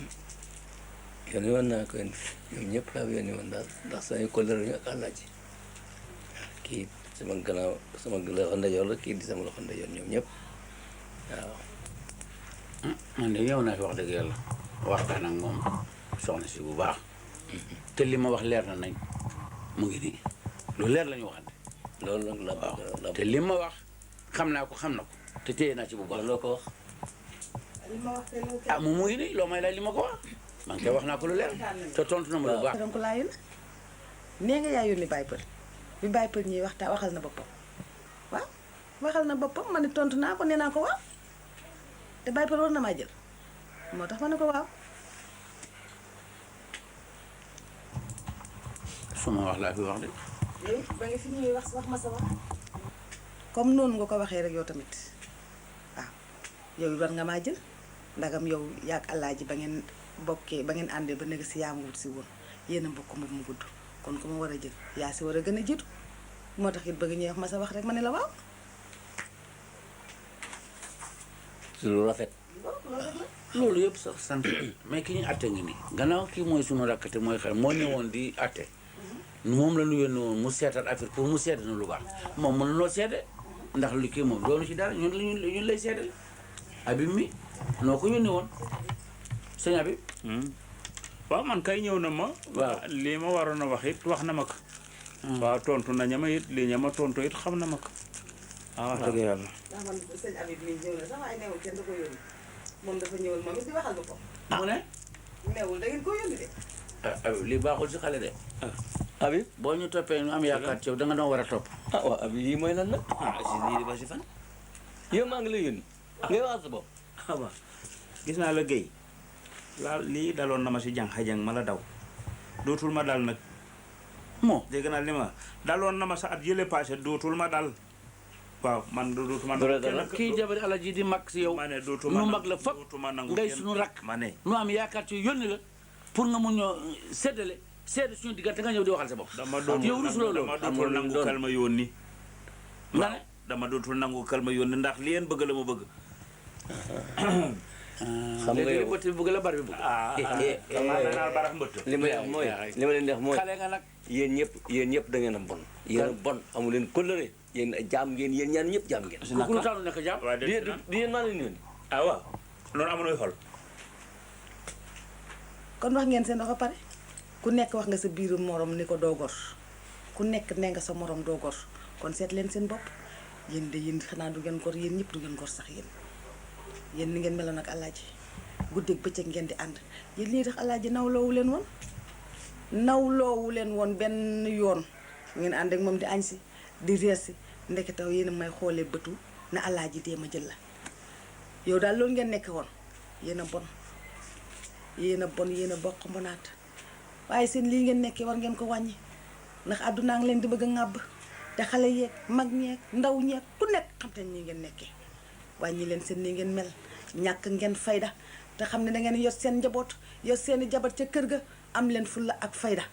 yónni woon naa ko ñoom ñëpp laa yónni woon daal ndax sañu kóllëre ñu ak àllaaji kii sama gannaaw sama loxo ndajoor la kii di sama loxo ndajoor ñoom ñëpp waaw man de ñëw naa fi wax dëgg yàlla waxtaan ak moom soxna si bu baax te li ma wax leer na nañ mu ngi nii lu leer la ñu waxante loolu nag la waaw te li ma wax xam naa ko te téye naa ci bu baax loo ko wax ah moom mu ngi nii loo may laaj li ma ko wax man kay wax naa ko lu leer te tontu na ma lu baax donc laa yónni nee nga yaa yónni Baye Pël bi Baye Pël ñuy waxal na boppam waaw waxal na boppam ma ne tontu naa ko nee naa ko waaw te Baye Pël war na maa jël moo tax ma ne ko waaw suma wax laa fi wax de ba nga fi ñuy wax ma sa wax comme noonu nga ko waxee rek yow tamit waaw yow war nga maa jël ndagam yow yaag Alaaji ba ngeen bokkee ba ngeen àndee ba nekk si yaa ma wut si woon yéen a mbokk mu gudd kon ku ma war a jël yaa si war a gën a jiitu moo tax it bëgg ñuy wax ma sa wax rek ma ne la waaw si lu rafet loolu yëpp sax sant mais ki ñu atte ngi nii gannaaw kii mooy sunu rakkate mooy xel moo ñëwoon di atte moom la ñu yónni woon mu seetal affaire pour mu seede na lu baax moom mën noo seede ndax lu kii moom doonu ci dara ñun lay seedal Habib mi noo ko yónni woon sëñ Habib waaw man kay ñëw na ma waaw lii ma waroon a wax it wax na ma ko waaw tontu na ñama it lii ñama tontu it xam na ma ko wax dëgg yàlla ndax man sëñ Habib mi ñëw na sax waaye newul kenn da ko yónni moom dafa ñëwal moom it di waxal boppam mu ne newul da ngeen ko yónni de Habib lii baaxul si xale de Habib boo ñu toppee ñu am yaakaar ci yow da nga doon war a topp waaw Habib yii mooy lan la si lii di ba si fan yow maa ngi lay yónni ngay wax sa bopp waaw gis naa la Guèye lii daloon na ma si jàng ma la daw dootul ma dal nag moo dégg naa li ma daloon na ma sa at yële passé dootul ma dal waaw man dootuma kii jabari Alaaji di mag si yow nu mag la fop ngay suñu rakk ma ne nu am yaakaar ci yónni la pour nga mun ñoo séddale seede suñu diggante nga ñëw di waxal sa bopp dama doon yow rusuloo loolu dama dootul nangu kal ma yónni nga ne dama dootul nangu kal ma yónni ndax li ngeen bëgg la ma bëgg. xam nga yow bëtt bi bëgg la bar bi bëgg. li ma neex mooy li ma leen neex mooy. xale nga nag. yéen ñëpp da ngeen a bon. yéen a bon amu leen kóllëre yéen jaam ngeen yéen ñaan ñëpp jaam ngeen. ku lu tax lu nekk jaam. di yéen maa leen yónni. waaw noonu amuñu xol. kon wax ngeen seen dafa pare ku nekk wax nga sa biiru morom ni ko doo gor ku nekk nee nga sa morom doo gor kon seet leen seen bopp yéen de yéen xanaa du ngeen gor yéen ñëpp du ngeen gor sax yéen ni ngeen meloon ak alaaji guddeeg bëccëg ngeen di ànd yéen lii tax alaaji nawloowu leen woon benn yoon ngeen ànd ak moom di añ si di reer si ndeke taw yéen a may xoolee bëtu na alaaji dee ma jël la yow daal loolu ngeen nekk woon yéen a bon yéen a bokk mbonaat waaye seen lii ngeen nekkee war ngeen ko wàññi ndax àddunaa ngi leen di bëgg a ŋàbb te xale yeeg mag ñeeg ndaw ñeeg ku nekk xam te nii ngeen nekkee wàññi leen seen nii ngeen mel ñàkk ngeen fayda te xam ne da ngeen yor seen njaboot yor seeni jabar ca kër ga am leen fulla ak fayda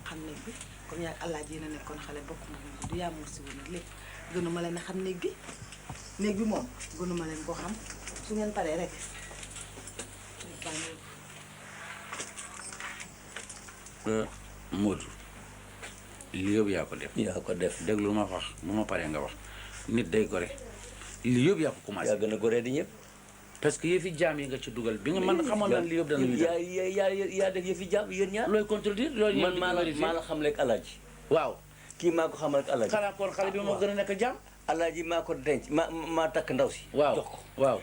xam néeg bi comme yaa Alaaji yéen a nekkoon xale bokk na du yaa muur si woon nag lépp gënuma leen a xam néeg bi moom gënuma leen koo xam su ngeen paree rek Modou lii yëpp yaa ko def déglu ma wax bu ma paree nga wax nit day gore lii yëpp yaa ko commencé yaa gën a gore di ñëpp parce que yëfi jaam yi nga ci dugal bi nga man xamoon na lii yëpp dana ñu yaa def yëfi jaam yéen ñaar looy contredire loolu man maa la xam lekk alaaji waaw kii maa ko xamal ak alaaji xanaa kon xale bi moo gën a nekk jaam alaaji maa ko denc maa takk ndaw si waaw jox ko waaw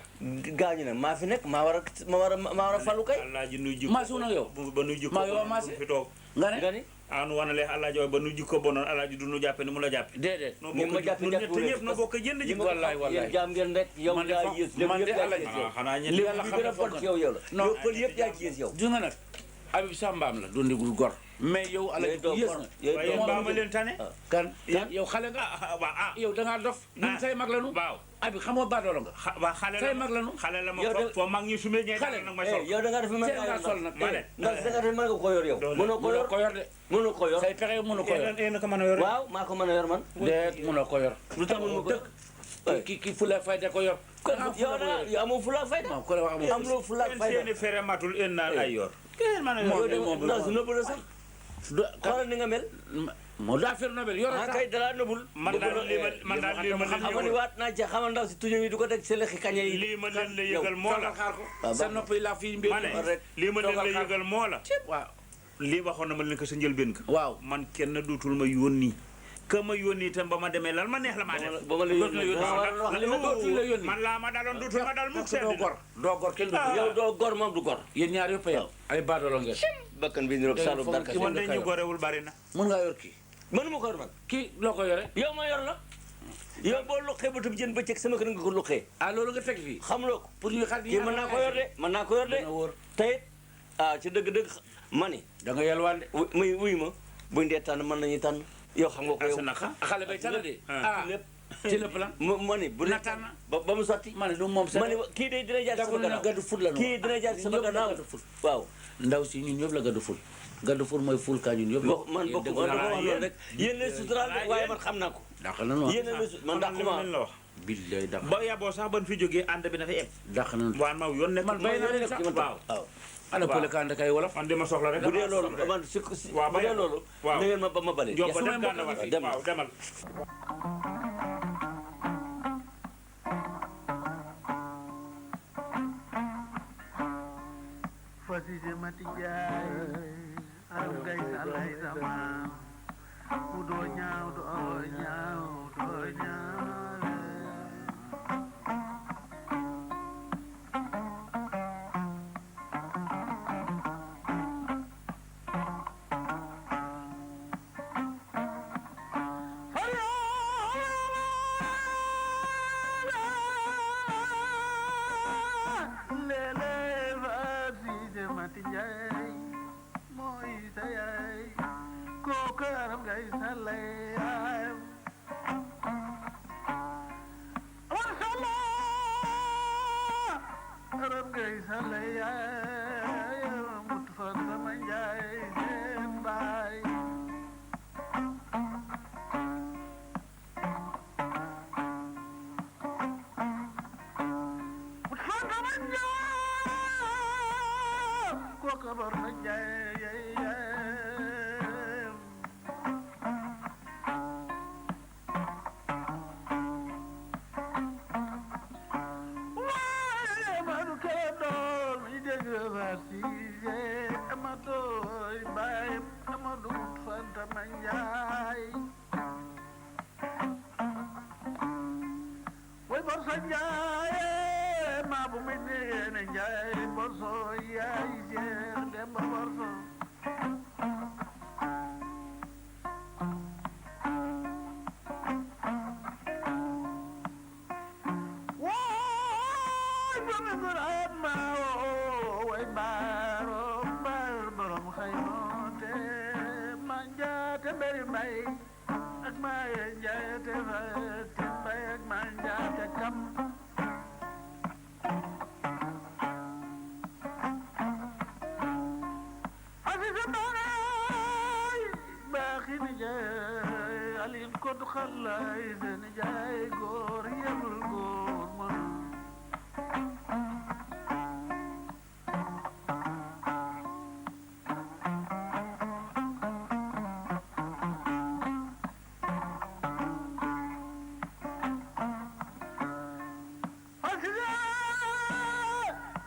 gaañu na maa fi nekk maa war a falu kay alaaji nuy jikko maa suuna yow ba nuy jikko maa yow maa si fi toog nga ne nu wana lee alaaji ba nuy jikko bonoon alaaji du nu jàppe ni mu la jàppe déedéet ni ma jàppe te ñëpp na bokk jënd ji wallaay yéen jaam ngeen rek yow yaa yées lépp yëpp yaa ci yées xanaa li gën a bon ci yow la yow pël yëpp yaa ci yées yow du nga nag Habib sa mbaam la du ndigul gor mais yow alaaji yées na waaye mbaama leen tane kan yow xale nga yow dangaa dof ñun say mag lanu waaw Habib xamoo baadoola nga waaw xale say mag lanu xale la ma foo mag ñi sumee ñee xale nag may sol yow da nga def mën nga sol nag ndax da nga def mën nga ko yor yow mënoo ko yor de mënoo ko yor say pexe mënoo ko yor yéen ko mën a yor waaw maa ko mën a yor man déet mënoo ko yor lu tax mënoo ko yor ki fula fayda ko yor yow amoo fula fayda amuloo fula fayda seeni fere matul en naan ay yor kenn mën a yow ndaw si nëbb la sax xoolal ni nga mel moo daa fer nobel yor kay dalaa nëbbul man daal lii ma xam ni waat naa ci xamal ndaw si tuñu yi du ko teg si lexi kañe yi lii ma leen la yëgal moo la xaar ko sa nopp yi laa fi mbir rek lii ma leen la yëgal moo la waaw lii waxoon na ma leen ko sa njëlbéen ka waaw man kenn duutul ma yónni ka ma yónni itam ba ma demee lan ma neex la maa def ba ma la yónni man laa ma daloon duutul ma dal mukk seen doo gor kenn du yow doo gor moom du gor yéen ñaar yëpp yow ay baadoolo ngeen bakkan bi niroog saalum darka man de ñu gorewul bari na mën ngaa yor kii mënuma ko yor man kii loo ko yore yow ma yor la yow boo luqee ba tub jën bëccëg sama kër nga ko luqee loolu nga teg fii xamuloo ko pour ñu xar kii mën naa ko yor de mën naa ko yor de tey ci dëgg-dëgg ma ni da nga yelwaan de muy wuy ma buñ dee tànn mën nañu tànn yow xam nga ko yow xale bay tànn de lépp ci lépp la ma ni bu dee tànn ba mu sotti ma ne du moom ma ni kii de dina jaar sama gannaaw gaddu ful la kii dina jaar sama gannaaw waaw ndaw si ñun ñëpp la gaddu ful mooy ful kaa ñun yëpp man bokk ma wax loolu rek yéen lay suturaal waaye man xam naa ko dàq nañu yéen la man dàq ma la wax billaay dàq ba yaboo sax ban fi jógee ànd bi na fi eb dàq nañu waan ma yoon nekk man bay naa leen sax waaw ana pële kaa ndakay wolof man di ma soxla rek bu dee loolu man si bu dee loolu na ngeen ma ba ma bale job ba dem gànna wa waaw demal fasije mati jaay aram gay salay sama udo ñaaw do ñaaw do ñaaw bor sa njaay waaye Amadou Kébé dool mi dégg Farsise Amadou Baye Amadou Fanta Ma Njaay way bor sa njaay maa bu mi neene njaay bor soo yaay Seex Demba bor soo waay doomi guraat maa woo way baaro baar borom xaymoote ma njaate mberi mbay ak maa ye njaate faati mbay ak maa njaate kam Aziza Mbaay baaxi ni jaay alin kodu xalaay seen jaay góor yemul góor mën Aziza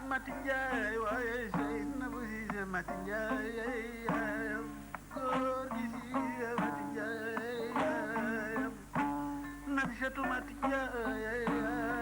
Mati Njaay waaye sey na bu siise Mati Njaay yaayam góor gi siise Mati Njaay yaayam Nafisatu Mati Njaay yaayam